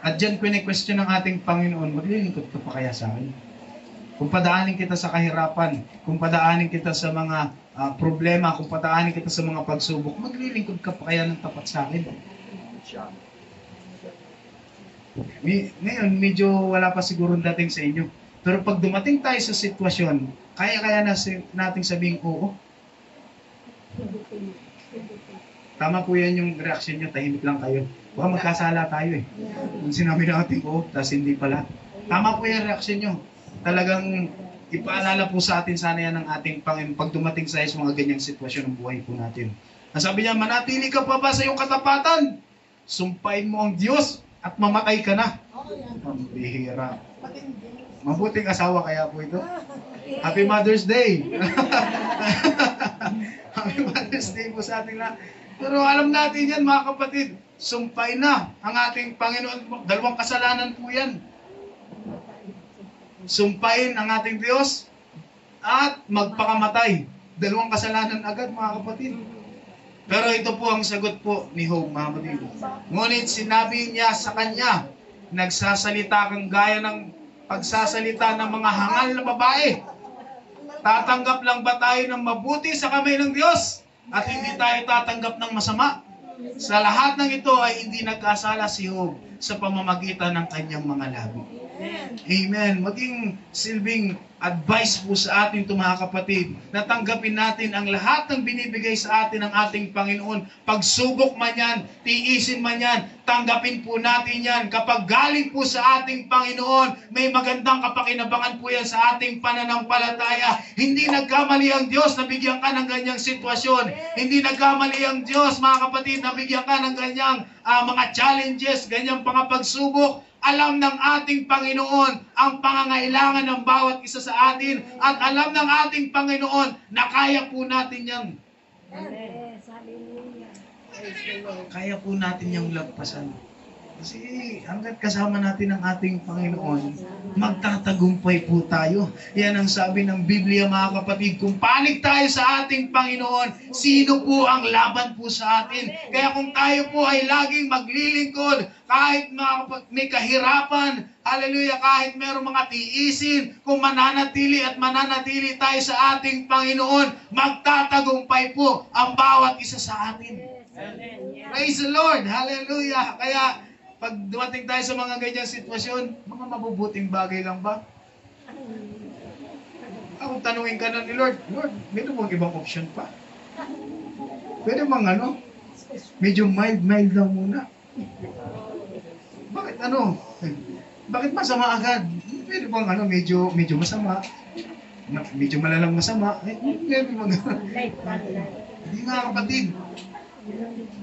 S1: At dyan question ng ating Panginoon, maglilingkod ka pa kaya sa akin? Kung padaanin kita sa kahirapan, kung padaanin kita sa mga problema, kung padaanin kita sa mga pagsubok, maglilingkod ka pa kaya ng tapat sa akin? Ngayon, medyo wala pa siguro dating sa inyo. Pero pag dumating tayo sa sitwasyon, kaya nating sabing oo. Tama po yan yung reaction nyo, tahimik lang kayo. Baka magkasala tayo eh. Kung sinabi natin oo, tapos hindi pala. Tama po yung reaction nyo. Talagang ipaalala po sa atin sana yan ng ating Panginoon pag dumating sa mga ganyang sitwasyon ng buhay po natin. Ang sabi niya, manatili ka pa ba sa iyong katapatan? Sumpain mo ang Diyos at mamatay ka na. Ang bihira. Mabuting asawa kaya po ito. Happy Mother's Day! Happy Mother's Day po sa ating lahat. Pero alam natin yan, mga kapatid, sumpay na ang ating Panginoon. Dalawang kasalanan po yan. Sumpain ang ating Diyos at magpakamatay. Dalawang kasalanan agad, mga kapatid. Pero ito po ang sagot po ni Job, mga kapatid. Ngunit sinabi niya sa kanya, nagsasalita kang gaya ng pagsasalita ng mga hangal na babae. Tatanggap lang ba tayo ng mabuti sa kamay ng Diyos? At hindi tayo tatanggap ng masama? Sa lahat ng ito ay hindi nagkasala si Job sa pamamagitan ng kanyang mga labi. Amen. Maging silbing advice po sa atin ito, mga kapatid, na tanggapin natin ang lahat ng binibigay sa atin ng ating Panginoon. Pagsubok man yan, tiisin man yan, tanggapin po natin yan. Kapag galing po sa ating Panginoon, may magandang kapakinabangan po yan sa ating pananampalataya. Hindi nagkamali ang Diyos na bigyan ka ng ganyang sitwasyon. Hindi nagkamali ang Diyos, mga kapatid, na bigyan ka ng ganyang mga challenges, ganyang pagsubok. Alam ng ating Panginoon ang pangangailangan ng bawat isa sa atin at alam ng ating Panginoon na kaya po natin yan.
S3: Yes, hallelujah.
S1: Kaya po natin yung lagpasan. Kasi hanggat kasama natin ang ating Panginoon, magtatagumpay po tayo. Yan ang sabi ng Biblia, mga kapatid. Kung panig tayo sa ating Panginoon, sino po ang laban po sa atin? Kaya kung tayo po ay laging maglilingkod, kahit may kahirapan, hallelujah, kahit merong mga tiisin, kung mananatili at mananatili tayo sa ating Panginoon, magtatagumpay po ang bawat isa sa atin. Praise the Lord! Hallelujah! Kaya, pag dumating tayo sa mga ganyang sitwasyon, mga mabubuting bagay lang ba? Kung tanungin ka na ni Lord, Lord, meron bang ibang option pa? Pwede bang medyo mild lang muna. Bakit Bakit masama agad? Pwede bang medyo masama? Medyo malalang masama? Pwede bang Hindi nga kapatid.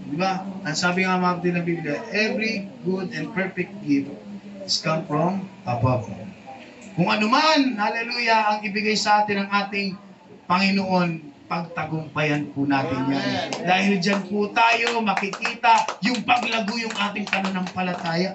S1: Diba? Ang sabi nga mga kapatid ng Biblia, every good and perfect gift is come from above. Kung ano man, hallelujah, ang ibigay sa atin ng ating Panginoon, pagtagumpayan po natin yan. Dahil dyan po tayo makikita yung paglago yung ating pananampalataya.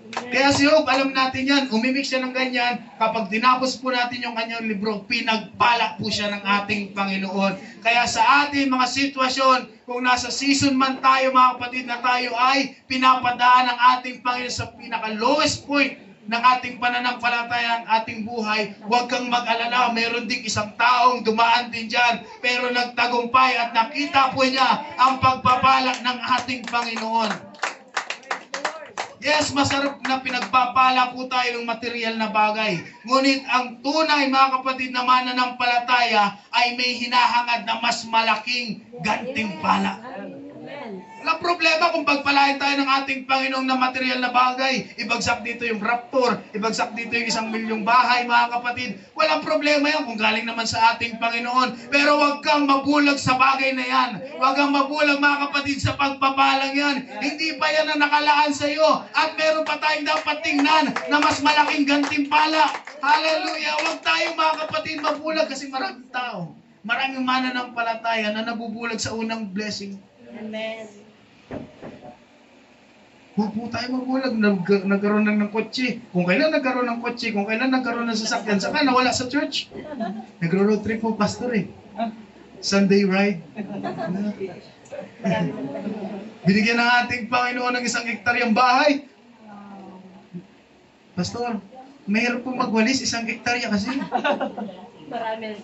S1: Kaya si Job, alam natin yan, umimik siya ng ganyan, kapag tinapos po natin yung kanyang libro, pinagpala po siya ng ating Panginoon. Kaya sa ating mga sitwasyon, kung nasa season man tayo mga kapatid na tayo ay pinapadaan ng ating Panginoon sa pinaka-lowest point ng ating pananampalataya, ang ating buhay, huwag kang mag-alala, meron ding isang taong dumaan din dyan, pero nagtagumpay at nakita po niya ang pagpapala ng ating Panginoon. Yes, masarap na pinagpapala po tayo ng material na bagay. Ngunit ang tunay, mga kapatid, na mananampalataya ay may hinahangad na mas malaking gantimpala. Walang problema kung pagpalain tayo ng ating Panginoong na material na bagay. Ibagsak dito yung raptor, ibagsak dito yung 1,000,000 bahay, mga kapatid. Walang problema yan kung galing naman sa ating Panginoon. Pero huwag kang mabulag sa bagay na yan. Huwag kang mabulag, mga kapatid, sa pagpapalang yan. Hindi pa yan ang nakalaan sa iyo. At meron pa tayong dapat tingnan na mas malaking gantimpala. Hallelujah! Huwag tayo, mga kapatid, mabulag kasi maraming tao. Maraming mananampalataya na nabubulag sa unang blessing.
S3: Amen.
S1: Huwag po tayo mabulag. Nagkaroon ng kotse. Kung kailan nagkaroon ng kotse, kung kailan nagkaroon ng sasakyan, saka nawala sa church. Nagro-road trip po, pastor Sunday ride. Binigyan ng ating Panginoon ng 1 hektaryang bahay. Pastor, mahirap po magwalis 1 hektarya kasi.
S3: Marami.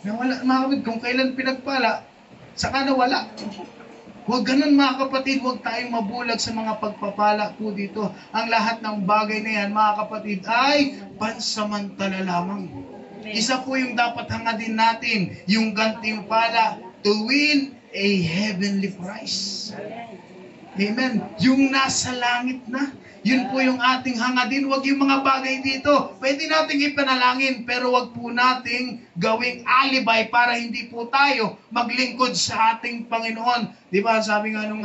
S1: Nawala, mga kapatid, kung kailan pinagpala, saka nawala. Huwag ganun, mga kapatid, huwag tayong mabulag sa mga pagpapala po dito. Ang lahat ng bagay na yan, mga kapatid, ay pansamantala lamang. Isa po yung dapat hangadin natin, yung gantimpala to win a heavenly prize. Amen. Yung nasa langit na. Yun po yung ating hangadin. Huwag yung mga bagay dito. Pwede nating ipanalangin, pero huwag po nating gawing alibay para hindi po tayo maglingkod sa ating Panginoon. Di ba? Sabi nga nung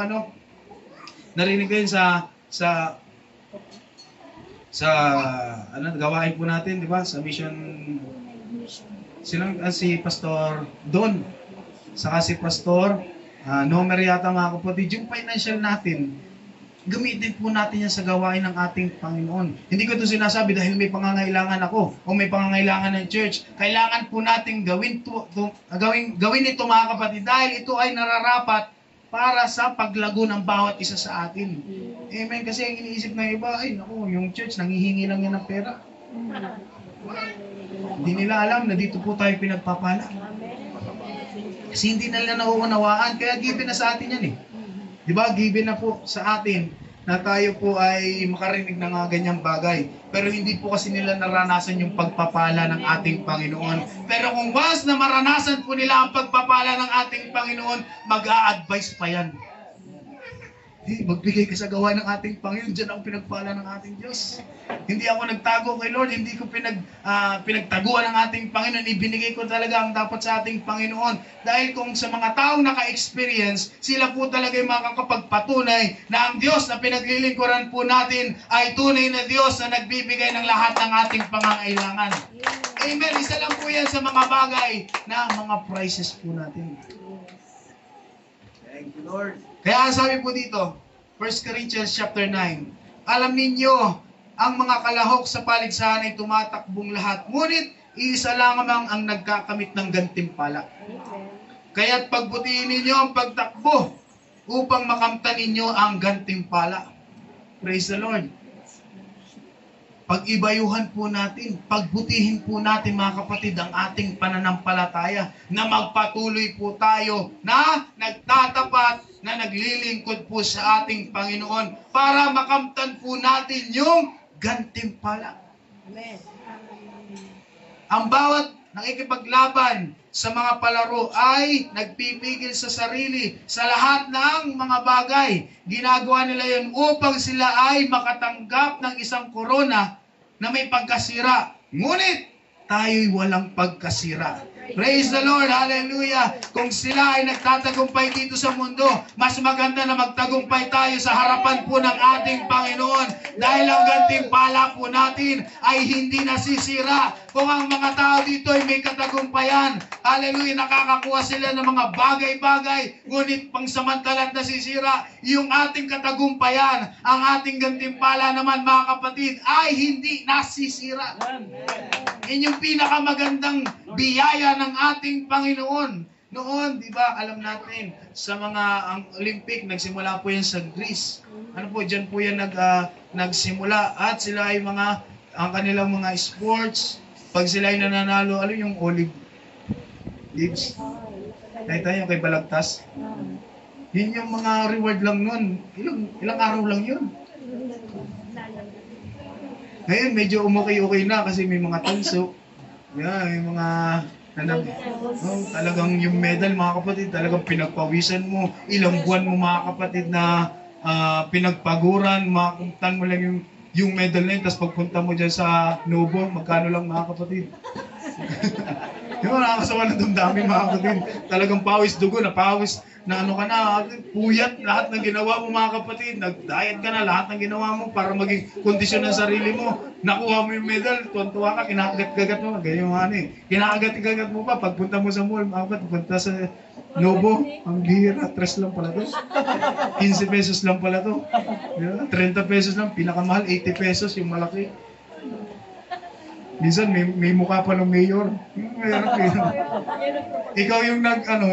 S1: narinig ko yun sa gawain po natin, di ba? Sa mission, si Pastor Don, saka si Pastor Nomer yata, mga kapatid, yung financial natin, gamitin po natin yan sa gawain ng ating Panginoon. Hindi ko ito sinasabi dahil may pangangailangan ako o may pangangailangan ng church. Kailangan po natin gawin ito, mga kapatid, dahil ito ay nararapat para sa paglago ng bawat isa sa atin. Amen. Kasi ang iniisip ng iba, yung church, nanghihingi lang yan ng pera. Hindi nila alam na dito po tayo pinagpapala. Kasi hindi nila nauunawaan, kaya given na sa atin yan Diba? Given na po sa atin na tayo po ay makarinig ng ganyang bagay. Pero hindi po kasi nila naranasan yung pagpapala ng ating Panginoon. Pero kung once na maranasan po nila ang pagpapala ng ating Panginoon, mag-a-advise pa yan. Magbigay ka sa gawa ng ating Panginoon, dyan ang pinagpala ng ating Diyos. Hindi ako nagtago kay Lord, hindi ko pinagtaguan ng ating Panginoon, ibinigay ko talaga ang dapat sa ating Panginoon. Dahil kung sa mga taong naka-experience, sila po talaga yung makakapagpatunay na ang Diyos na pinaglilingkuran po natin ay tunay na Diyos na nagbibigay ng lahat ng ating pangangailangan. Amen. Isa lang po yan sa mga bagay na mga prices po natin. Thank you, Lord. Kaya sabi po dito, 1 Corinthians chapter 9. Alam ninyo, ang mga kalahok sa paligsahan ay tumatakbong lahat, ngunit iisa lamang ang nagkakamit ng gantimpala. Kaya't pagbutihin ninyo ang pagtakbo upang makamtan ninyo ang gantimpala. Praise the Lord. Pag-ibayuhan po natin, pagbutihin po natin mga kapatid ang ating pananampalataya na magpatuloy po tayo na nagtatapat, na naglilingkod po sa ating Panginoon para makamtan po natin yung gantimpala.
S3: Amen.
S1: Ang bawat nakikipaglaban sa mga palaro ay nagpipigil sa sarili sa lahat ng mga bagay. Ginagawa nila yun upang sila ay makatanggap ng isang korona na may pagkasira. Ngunit tayo'y walang pagkasira. Praise the Lord, hallelujah. Kung sila ay nagtatagumpay dito sa mundo, mas maganda na magtagumpay tayo sa harapan po ng ating Panginoon dahil ang gantimpala po natin ay hindi nasisira. Kung ang mga tao dito ay may katagumpayan, hallelujah, nakakakuha sila ng mga bagay-bagay, ngunit pangsamantalat nasisira yung ating katagumpayan, ang ating gantimpala naman mga kapatid ay hindi nasisira. Yun yung pinakamagandang biyaya ng ating Panginoon. Noon, di ba, alam natin, sa mga ang Olympic, nagsimula po yan sa Greece. Ano po, dyan po yan nagsimula. At sila ay ang kanilang mga sports, pag sila ay nananalo, ano yung olive leaves? Tayo kay Balagtas. Yun yung mga reward lang nun. Ilang araw lang yun. Ngayon, medyo umukay-okay na kasi may mga tanso. Yeah, may mga talagang yung medal, mga kapatid, talagang pinagpawisan mo. Ilang buwan mo, mga kapatid, na pinagpaguran, makakumtan mo lang yung medal na yun, tapos pagpunta mo dyan sa Novo, magkano lang, mga kapatid? Yung nakakasama na dumdami, mga kapatid. Talagang pawis dugo, na pawis na ano ka na, puyat, lahat ng ginawa mo, mga kapatid. Nag-diet ka na, lahat ng ginawa mo para maging kondisyon ng sarili mo. Nakuha mo yung medal, tuwan-tuwa ka, kinakagat-gagat mo. Ganyan yung ano eh. Kinakagat-gagat mo pa, pagpunta mo sa mall, mga kapatid, punta sa Novo, ang bihira, 3 lang pala to. 15 pesos lang pala to. 30 pesos lang, pinakamahal, 80 pesos yung malaki. Minsan may mukha pa ng mayor. Ikaw yung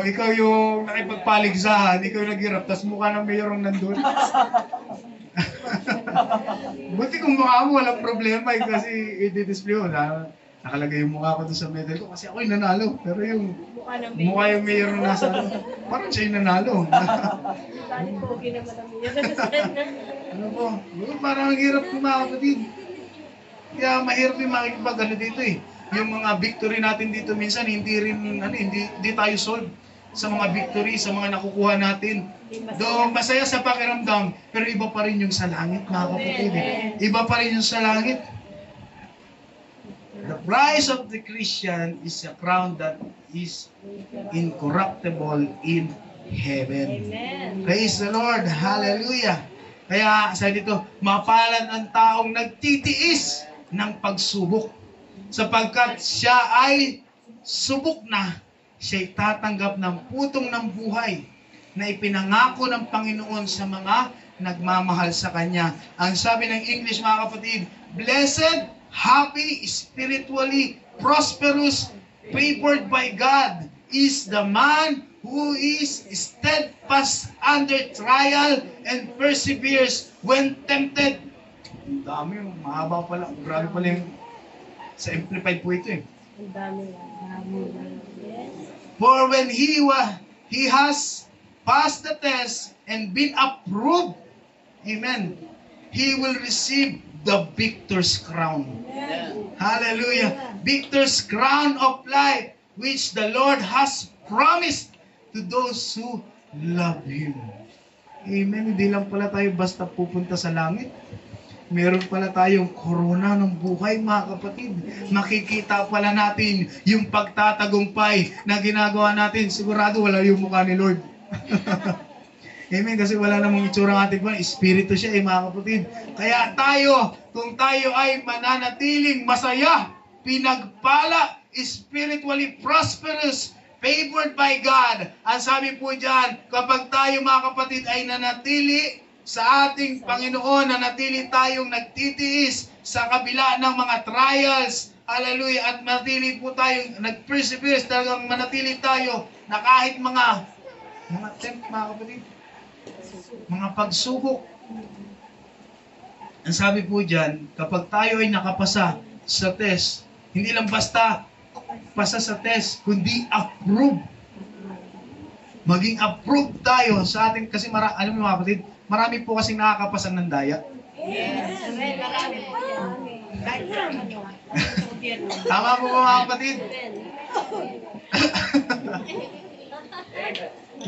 S1: ikaw yung nakipagpaligsahan, ikaw yung naghirap, tas mukha ng mayor ang nandun. Buti kung mukha mo, walang problema kasi i-display mo na nakalagay yung mukha ko doon sa medal ko kasi ako yung nanalo. Pero yung mukha yung mayor na nasa parang siya yung nanalo. Ano po? Parang ang hirap ng mga kapatid. Kaya mahirap yung makikipag dito eh. Yung mga victory natin dito minsan hindi tayo solve sa mga victory, sa mga nakukuha natin. Do masaya sa pakiramdam, pero iba pa rin yung sa langit, mga kapatid. Iba pa rin yung sa langit. The price of the Christian is a crown that is incorruptible in heaven.
S3: Amen.
S1: Praise the Lord. Hallelujah. Kaya sa dito, mapalad ang taong nagtitiis ng pagsubok. Sapagkat siya ay subok na, siya'y tatanggap ng putong ng buhay na ipinangako ng Panginoon sa mga nagmamahal sa Kanya. Ang sabi ng English, mga kapatid, blessed, happy, spiritually prosperous, favored by God is the man who is steadfast under trial and perseveres when tempted. Ang dami, mahaba pala. Grabe pala yung sa Amplified po ito eh.
S3: Ang dami lang.
S1: For when he has passed the test and been approved, amen, he will receive the victor's crown. Hallelujah. Victor's crown of life which the Lord has promised to those who love Him. Amen. Hindi lang pala tayo basta pupunta sa langit. Meron pala tayong korona ng buhay, mga kapatid. Makikita pala natin yung pagtatagumpay na ginagawa natin. Sigurado wala yung mukha ni Lord. Amen. Kasi wala namang itsura ng ating Panginoon. Espiritu siya, mga kapatid. Kaya tayo, kung tayo ay mananatiling masaya, pinagpala, spiritually prosperous, favored by God. Ang sabi po dyan, kapag tayo, mga kapatid, ay nanatili sa ating Panginoon, na natili tayong nagtitiis sa kabila ng mga trials. Hallelujah. At manatili po tayong nag-persevere, talagang manatili tayo na kahit mga tempt, mga kapatid, mga pagsubok. Ang sabi po dyan, kapag tayo ay nakapasa sa test, hindi lang basta pasa sa test, kundi approve. Maging approve tayo sa ating, kasi alam mo mga kapatid, marami po kasing nakakapasa ng daya.
S3: Yes. Amen. Marami po yan. Kahit naman yun.
S1: Tama po ba mga kapatid?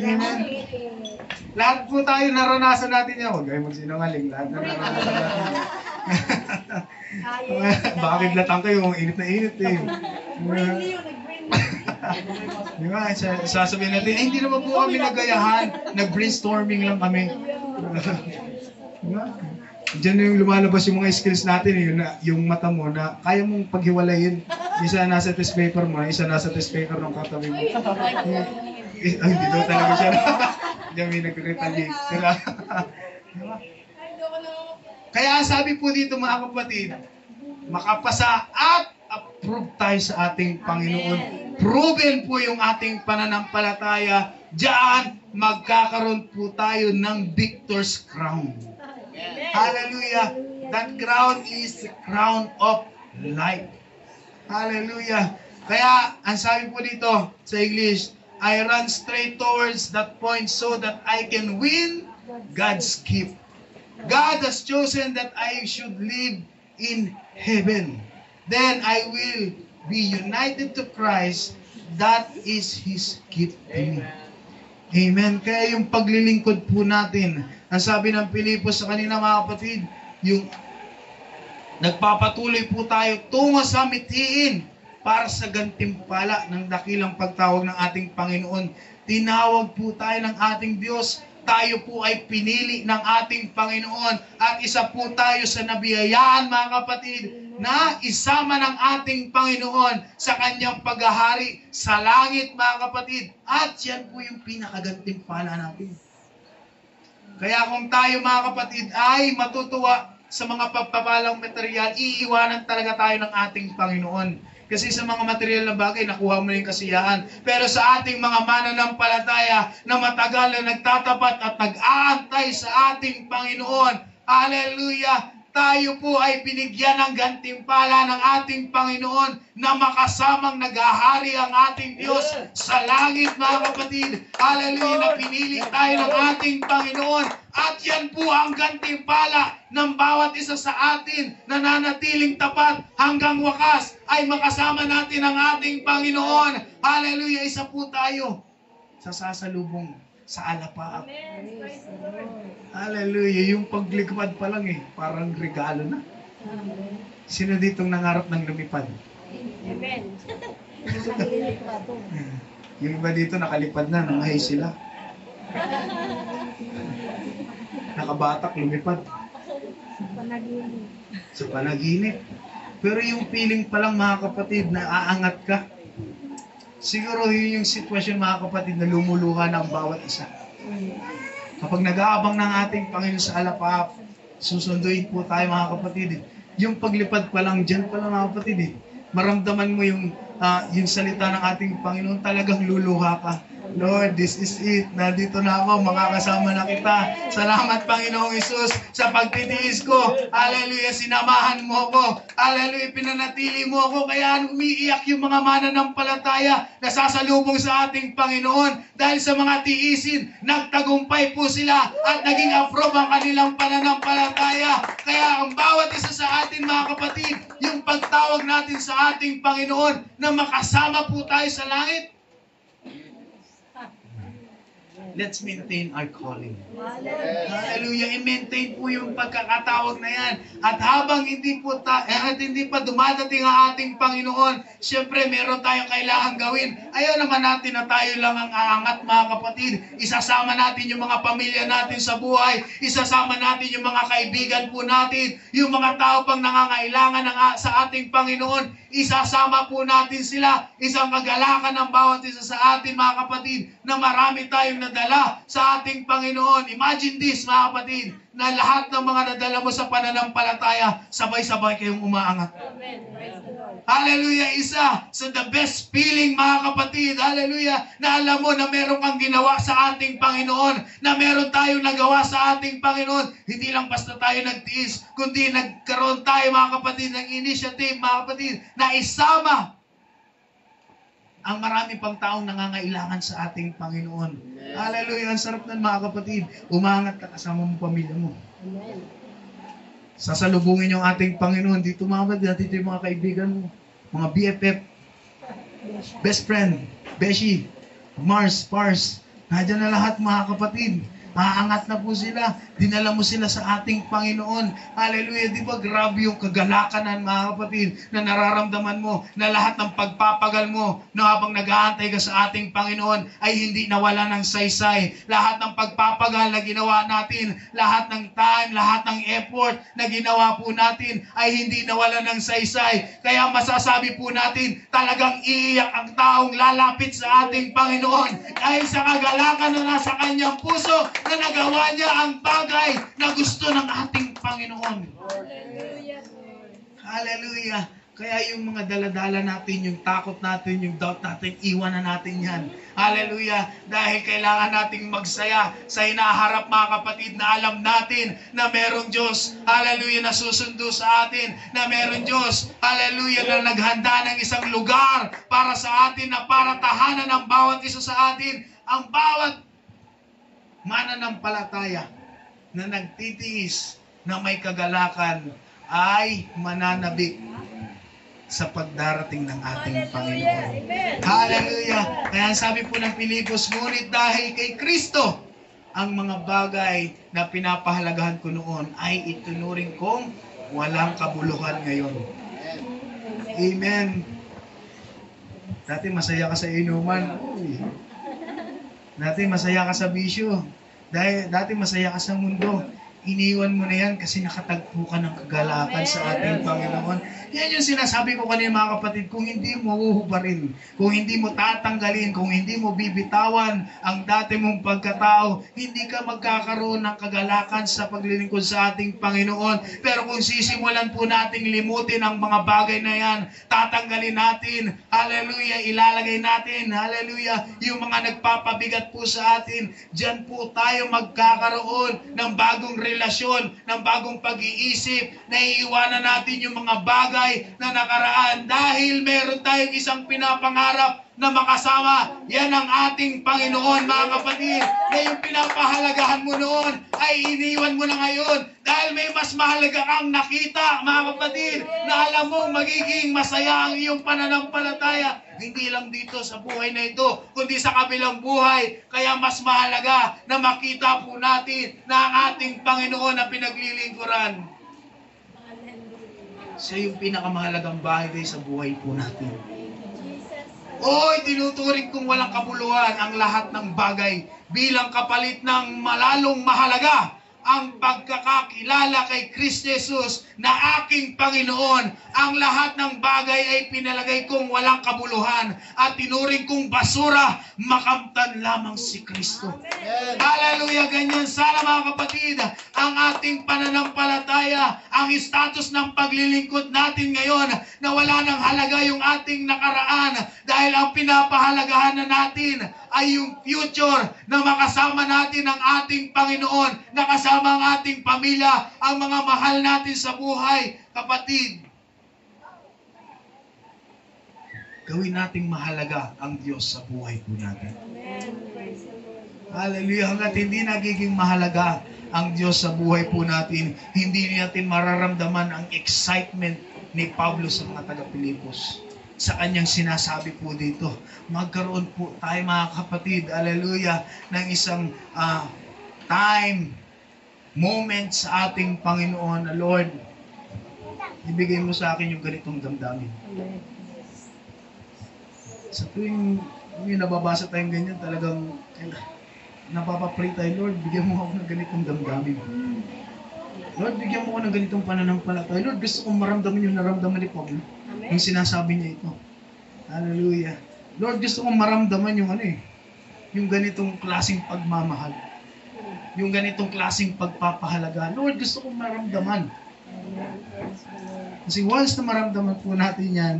S1: Amen. Lahat po tayo naranasan natin yan. Huwag kayo magsinungaling. Lahat na naranasan natin. Bakit latang kayo? Init na init eh. Di ba? Sasabihin natin, hindi naman po kami nagayahan. Nag-brainstorming lang kami. Di ba? Diyan yung lumalabas yung mga skills natin, yung mata mo na kaya mong paghiwalayin. Isa nasa test paper mo, isa nasa test paper ng katabi mo. Ay, hindi daw talaga siya. Diyan may nag-retaliate sila. Kaya sabi po dito mga kapatid, makapasa at approve tayo sa ating Panginoon. Proven po yung ating pananampalataya. Diyan magkakaroon po tayo ng victor's crown. Hallelujah. That crown is the crown of life. Hallelujah. Kaya, ang sabi po dito sa English, I run straight towards that point so that I can win God's gift. God has chosen that I should live in heaven. Then I will be united to Christ. That is His gift to me. Amen. Kaya yung paglilingkod po natin, ang sabi ng Pilipos sa kanina mga kapatid, yung nagpapatuloy po tayo tungo sa mithiin para sa gantimpala ng dakilang pagtawag ng ating Panginoon. Tinawag po tayo ng ating Diyos. Tayo po ay pinili ng ating Panginoon at isa po tayo sa nabiyayaan mga kapatid na isama ng ating Panginoon sa kanyang paghahari sa langit mga kapatid. At yan po yung pinakagantimpala natin. Kaya kung tayo mga kapatid ay matutuwa sa mga pagpapalang material, iiwanan talaga tayo ng ating Panginoon. Kasi sa mga material na bagay, nakuha mo yung kasiyahan. Pero sa ating mga mananampalataya na matagal na nagtatapat at nag-aantay sa ating Panginoon, hallelujah, tayo po ay binigyan ng gantimpala ng ating Panginoon na makasamang naghahari ang ating Diyos sa langit mga kapatid. Hallelujah, na pinili tayo ng ating Panginoon. At yan po ang gantimpala ng bawat isa sa atin na nanatiling tapat hanggang wakas ay makasama natin ang ating Panginoon. Hallelujah, isa po tayo sa sasalubong sa alapaap. Hallelujah, yung paglikpad pa lang parang regalo na. Sino ditong nangarap ng lumipad?
S3: Amen.
S1: Yung iba dito nakalipad na, nangahay sila. Nakabatak, lumipad. Sa panaginip. Pero yung feeling pa lang mga kapatid na aangat ka, siguro yun yung sitwasyon mga kapatid na lumuluha ng bawat isa. Kapag nag-aabang ng ating Panginoon sa alapaap, susunduin po tayo mga kapatid. Yung paglipad pa lang, dyan pa lang mga kapatid. Maramdaman mo yung salita ng ating Panginoon, talagang luluha ka. Lord, this is it. Nandito na ako, makakasama na kita. Salamat Panginoong Hesus sa pagtitiis ko. Hallelujah, sinamahan mo ako. Hallelujah, pinanatili mo ako. Kaya umiiyak yung mga mananampalataya na sasalubong sa ating Panginoon. Dahil sa mga tiisin, nagtagumpay po sila at naging approve ang kanilang pananampalataya. Kaya ang bawat isa sa atin mga kapatid, yung pagtawag natin sa ating Panginoon na makasama po tayo sa langit, let's maintain our calling. Hallelujah. I-maintain po yung pagkakatawag na yan. At habang hindi pa dumadating ang ating Panginoon, siyempre meron tayong kailangan gawin. Ayaw naman natin na tayo lang ang aangat mga kapatid. Isasama natin yung mga pamilya natin sa buhay. Isasama natin yung mga kaibigan po natin. Yung mga tao pang nangangailangan sa ating Panginoon. Isasama po natin sila. Isang kagalakan ng bawat isa sa atin mga kapatid na marami tayong nadala sa ating Panginoon. Imagine this, mga kapatid, na lahat ng mga nadala mo sa pananampalataya, sabay-sabay kayong umaangat.
S3: Amen. Praise the Lord.
S1: Hallelujah, isa sa the best feeling, mga kapatid, hallelujah, na alam mo na meron kang ginawa sa ating Panginoon, na meron tayong nagawa sa ating Panginoon. Hindi lang basta tayo nagtiis, kundi nagkaroon tayo, mga kapatid, ng initiative, mga kapatid, na isama ang marami pang taong nangangailangan sa ating Panginoon. Hallelujah, ang sarap nun, mga kapatid. Umangat ka kasama mo pamilya mo.
S3: Amen.
S1: Sasalubungin yung ating Panginoon. Dito, mga kapatid, dito yung mga kaibigan mo. Mga BFF, best friend, Beshi, Mars, Pars. Nandiyan na lahat, mga kapatid. Maangat na po sila. Dinala mo sila sa ating Panginoon. Hallelujah. Di ba grabe yung kagalakanan, mga kapatid, na nararamdaman mo na lahat ng pagpapagal mo na habang nag-aantay ka sa ating Panginoon ay hindi nawala ng saysay. Lahat ng pagpapagal na ginawa natin, lahat ng time, lahat ng effort na ginawa po natin ay hindi nawala ng saysay. Kaya masasabi po natin, talagang iiyak ang taong lalapit sa ating Panginoon dahil sa kagalakan na nasa kanyang puso na nagawa niya ang bagay na gusto ng ating Panginoon.
S3: Hallelujah.
S1: Hallelujah. Kaya yung mga daladala natin, yung takot natin, yung doubt natin, iwan na natin yan. Hallelujah. Dahil kailangan nating magsaya sa hinaharap, mga kapatid, na alam natin na merong Diyos, hallelujah, na susundo sa atin, na merong Diyos, hallelujah, na naghanda ng isang lugar para sa atin, na para tahanan ng bawat isa sa atin. Ang bawat mananampalataya na nagtitiis na may kagalakan ay mananabik sa pagdarating ng ating Panginoon.
S3: Amen.
S1: Hallelujah! Kaya sabi po ng Pilipos, ngunit dahil kay Kristo, ang mga bagay na pinapahalagahan ko noon ay itunuring kong walang kabuluhan ngayon. Amen. Dati masaya ka sa inuman. Uy. Dati masaya ka sa bisyo. Dati masaya ka sa mundo. Iniwan mo na yan kasi nakatagpo ka ng kagalakan sa ating Panginoon. Yan yung sinasabi ko kanina, mga kapatid, kung hindi mo huhubarin, kung hindi mo tatanggalin, kung hindi mo bibitawan ang dati mong pagkatao, hindi ka magkakaroon ng kagalakan sa paglilingkod sa ating Panginoon. Pero kung sisimulan po nating limutin ang mga bagay na yan, tatanggalin natin, hallelujah, ilalagay natin, hallelujah, yung mga nagpapabigat po sa atin, dyan po tayo magkakaroon ng bagong relasyon, ng bagong pag-iisip, na iiwanan natin yung mga bagay na nakaraan dahil meron tayong isang pinapangarap na makasama. Yan ang ating Panginoon, mga kapatid, na yung pinapahalagahan mo noon ay iniwan mo na ngayon dahil may mas mahalaga kang nakita, mga kapatid, na alam mo magiging masaya ang iyong pananampalataya. Hindi lang dito sa buhay na ito, kundi sa kabilang buhay. Kaya mas mahalaga na makita po natin na ang ating Panginoon na pinaglilingkuran. Siya yung pinakamahalagang bagay sa buhay po natin. Oy, tinuturing kong walang kabuluhan ang lahat ng bagay bilang kapalit ng malalong mahalaga ang pagkakakilala kay Kristo Jesus na aking Panginoon. Ang lahat ng bagay ay pinalagay kong walang kabuluhan at tinuring kong basura, makamtan lamang si Kristo. Hallelujah, ganyan sana, mga kapatid, ang ating pananampalataya, ang status ng paglilingkod natin ngayon, na wala nang halaga yung ating nakaraan dahil ang pinapahalagahan na natin ay yung future na makasama natin ang ating Panginoon, na kasama ang ating pamilya, ang mga mahal natin sa buhay. Kapatid, gawin nating mahalaga ang Diyos sa buhay po natin. Hallelujah. Hanggat hindi nagiging mahalaga ang Diyos sa buhay po natin, hindi natin mararamdaman ang excitement ni Pablo sa mga taga-Pilipos. Sa kanyang sinasabi po dito, magkaroon po tayo, mga kapatid, hallelujah, ng isang time, moment sa ating Panginoon na, Lord, ibigay mo sa akin yung ganitong damdamin. Sa tuwing may nababasa tayong ganyan, talagang napapapray tayo, Lord, bigyan mo ako ng ganitong damdamin. Lord, bigyan mo ako ng ganitong pananampalataya. Lord, gusto kong maramdaman yung naramdaman ni Pablo. Yung sinasabi niya ito. Hallelujah. Lord, gusto kong maramdaman yung yung ganitong klaseng pagmamahal. Yung ganitong klaseng pagpapahalaga. Lord, gusto kong maramdaman. Kasi once na maramdaman po natin yan,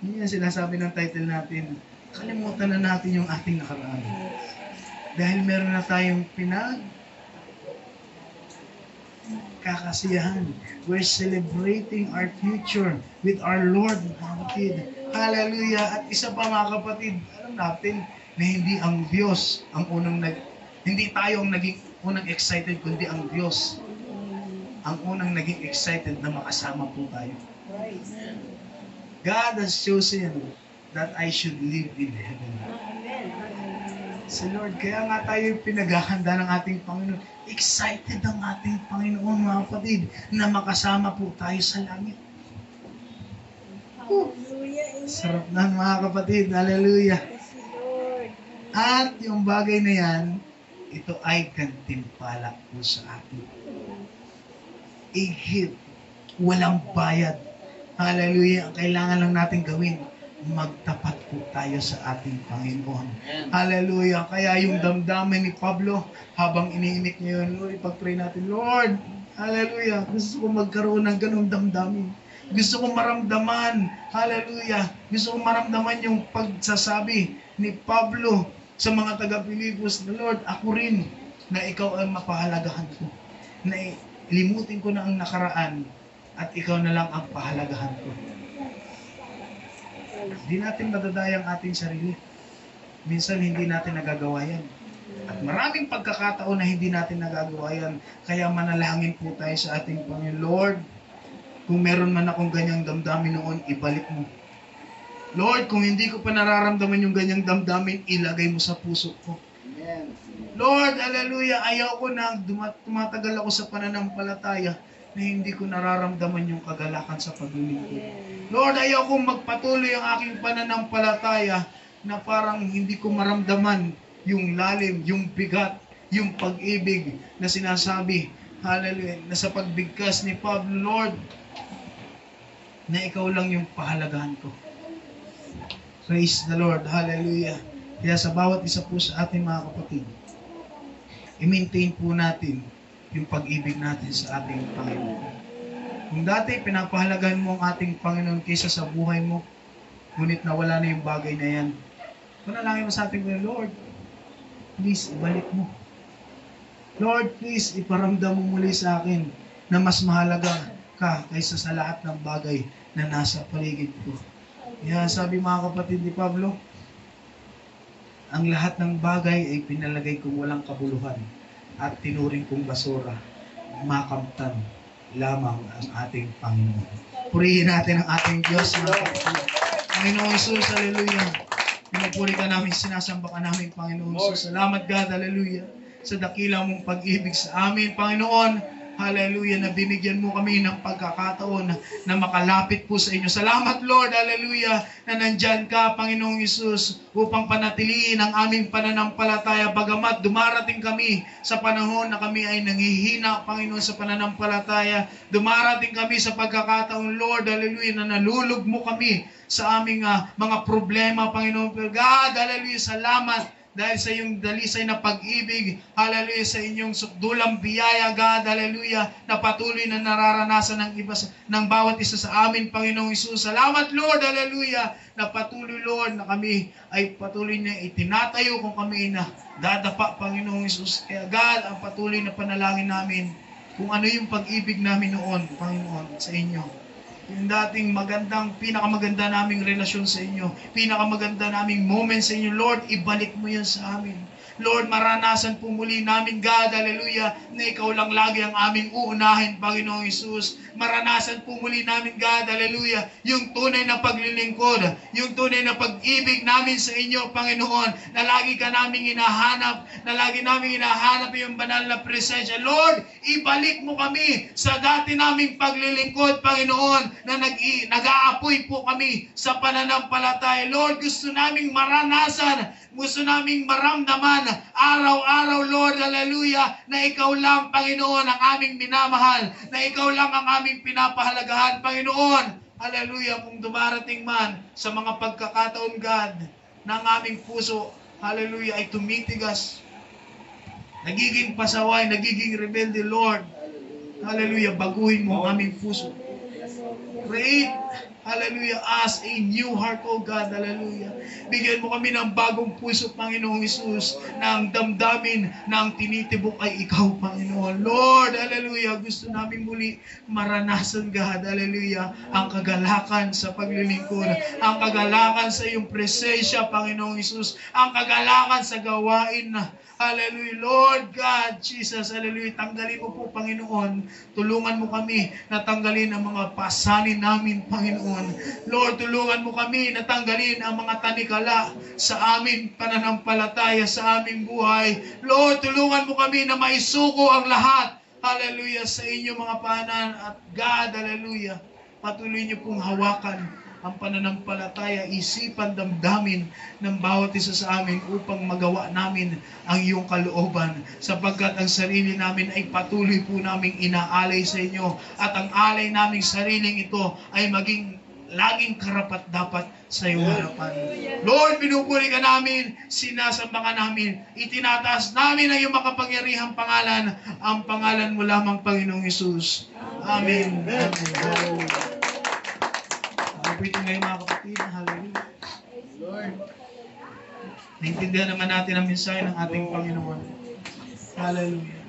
S1: yun yung sinasabi ng title natin, kalimutan na natin yung ating nakaraan. Dahil meron na tayong kakasiyahan. We're celebrating our future with our Lord, mga kapatid. Hallelujah! At isa pa mga kapatid, alam natin na hindi ang Diyos ang hindi tayo ang naging unang excited, kundi ang Diyos ang unang naging excited na makasama po tayo. God has chosen that I should live in heaven. Si Lord, kaya nga tayo pinaghahanda ng ating Panginoon. Excited ang ating Panginoon, mga kapatid, na makasama po tayo sa langit. Sarap na mga kapatid. Hallelujah. At yung bagay na yan, ito ay gantimpala po sa atin. A gift. Walang bayad. Hallelujah. Ang kailangan lang natin gawin, magtapat po tayo sa ating Panginoon. Hallelujah. Kaya yung damdamin ni Pablo, habang iniimik niya yun, Lord, ipag-pray natin, Lord, hallelujah, gusto ko magkaroon ng ganong damdamin. Gusto kong maramdaman, hallelujah, gusto kong maramdaman yung pagsasabi ni Pablo sa mga taga-Pilipos na, Lord, ako rin na ikaw ang mapahalagahan ko. Na limutin ko na ang nakaraan at ikaw na lang ang pahalagahan ko. Hindi natin madadaya ang ating sarili. Minsan hindi natin nagagawa yan. At maraming pagkakataon na hindi natin nagagawa yan. Kaya manalangin po tayo sa ating Panginoon. Lord, kung meron man akong ganyang damdamin noon, ibalik mo. Lord, kung hindi ko pa nararamdaman yung ganyang damdamin, ilagay mo sa puso ko. Amen. Lord, hallelujah, ayaw ko na tumatagal ako sa pananampalataya na hindi ko nararamdaman yung kagalakan sa paglilingkod. Lord, ayaw kong magpatuloy ang aking pananampalataya na parang hindi ko maramdaman yung lalim, yung bigat, yung pag-ibig na sinasabi, hallelujah, na sa pagbigkas ni Pablo, Lord, na ikaw lang yung pahalagahan ko. Praise the Lord, hallelujah. Kaya sa bawat isa po sa ating mga kapatid, i-maintain po natin yung pag-ibig natin sa ating Panginoon. Kung dati pinapahalagahan mo ang ating Panginoon kaysa sa buhay mo, ngunit nawala na yung bagay na yan, panalangin mo sa ating Panginoon, Lord, please, ibalik mo. Lord, please, iparamdam mo muli sa akin na mas mahalaga ka kaysa sa lahat ng bagay na nasa paligid ko. Kaya sabi mga kapatid ni Pablo, ang lahat ng bagay ay pinalagay kong walang kabuluhan at tinuring kong basura, makamtan lamang ang ating Panginoon. Purihin natin ang ating Diyos, mga kapatid. Panginoon Jesus, hallelujah. Pinupuri ka namin, sinasamba ka namin, Panginoon Jesus. Salamat God, hallelujah, sa dakilang mong pag-ibig sa amin, Panginoon. Hallelujah, na binigyan mo kami ng pagkakataon na makalapit po sa inyo. Salamat Lord, hallelujah, na nandyan ka, Panginoong Isus, upang panatiliin ang aming pananampalataya. Bagamat dumarating kami sa panahon na kami ay nanghihina, Panginoon, sa pananampalataya. Dumarating kami sa pagkakataon, Lord, hallelujah, na nalulog mo kami sa aming mga problema, Panginoon. God, hallelujah, salamat dahil sa iyong dalisay na pag-ibig, hallelujah, sa inyong sukdulang biyaya, God, hallelujah, na patuloy na nararanasan ng bawat isa sa amin, Panginoong Isus. Salamat, Lord, hallelujah, na patuloy, Lord, na kami ay patuloy na itinatayo kung kami na dadapa, Panginoong Isus. Kaya, God, ang patuloy na panalangin namin, kung ano yung pag-ibig namin noon, Panginoon, sa inyo. Yung dating pinakamaganda naming relasyon sa inyo, pinakamaganda naming moment sa inyo, Lord, ibalik mo yan sa amin. Lord, maranasan po muli namin, God, hallelujah, na ikaw lang lagi ang aming uunahin, Panginoong Isus. Maranasan po muli namin, God, hallelujah, yung tunay na paglilingkod, yung tunay na pag-ibig namin sa inyo, Panginoon, na lagi ka naming hinahanap, na lagi naming hinahanap yung banal na presensya. Lord, ibalik mo kami sa dati naming paglilingkod, Panginoon, na nag-aapoy po kami sa pananampalataya. Lord, gusto naming maranasan, gusto naming maramdaman araw-araw, Lord, hallelujah, na ikaw lang, Panginoon, ang aming minamahal, na ikaw lang ang aming pinapahalagahan, Panginoon. Hallelujah, kung dumarating man sa mga pagkakataon, God, ng aming puso hallelujah, ay tumitigas, nagiging pasaway, nagiging rebelde, Lord, hallelujah, baguhin mo ang aming puso. Create, hallelujah, us a new heart, O God, hallelujah. Bigyan mo kami ng bagong puso, Panginoong Hesus, na ang damdamin na ang tinitibok ay Ikaw, Panginoon. Lord, hallelujah, gusto namin muli maranasan, God, hallelujah, ang kagalakan sa paglilingkod, ang kagalakan sa iyong presensya, Panginoong Hesus, ang kagalakan sa gawain na, hallelujah, Lord God, Jesus, hallelujah, tanggalin mo po, Panginoon, tulungan mo kami na tanggalin ang mga pasanin namin, Panginoon. Lord, tulungan mo kami na tanggalin ang mga tanikala sa aming pananampalataya, sa aming buhay. Lord, tulungan mo kami na maisuko ang lahat, hallelujah, sa inyong mga paanan. At God, hallelujah, patuloy niyo pong hawakan ang pananampalataya, isipan, damdamin ng bawat isa sa amin upang magawa namin ang iyong kalooban, sapagkat ang sarili namin ay patuloy po naming inaalay sa inyo, at ang alay naming sariling ito ay maging laging karapat-dapat sa iyong harapan. Lord, pinupuri ka namin, sinasamba ka namin, itinataas namin ang iyong makapangyarihang pangalan, ang pangalan mo lamang, Panginoong Hesus. Amen. Amen. Pwede ngayon mga kapatid, hallelujah. Lord, naintindihan naman natin ang mensahe ng ating Panginoon. Hallelujah.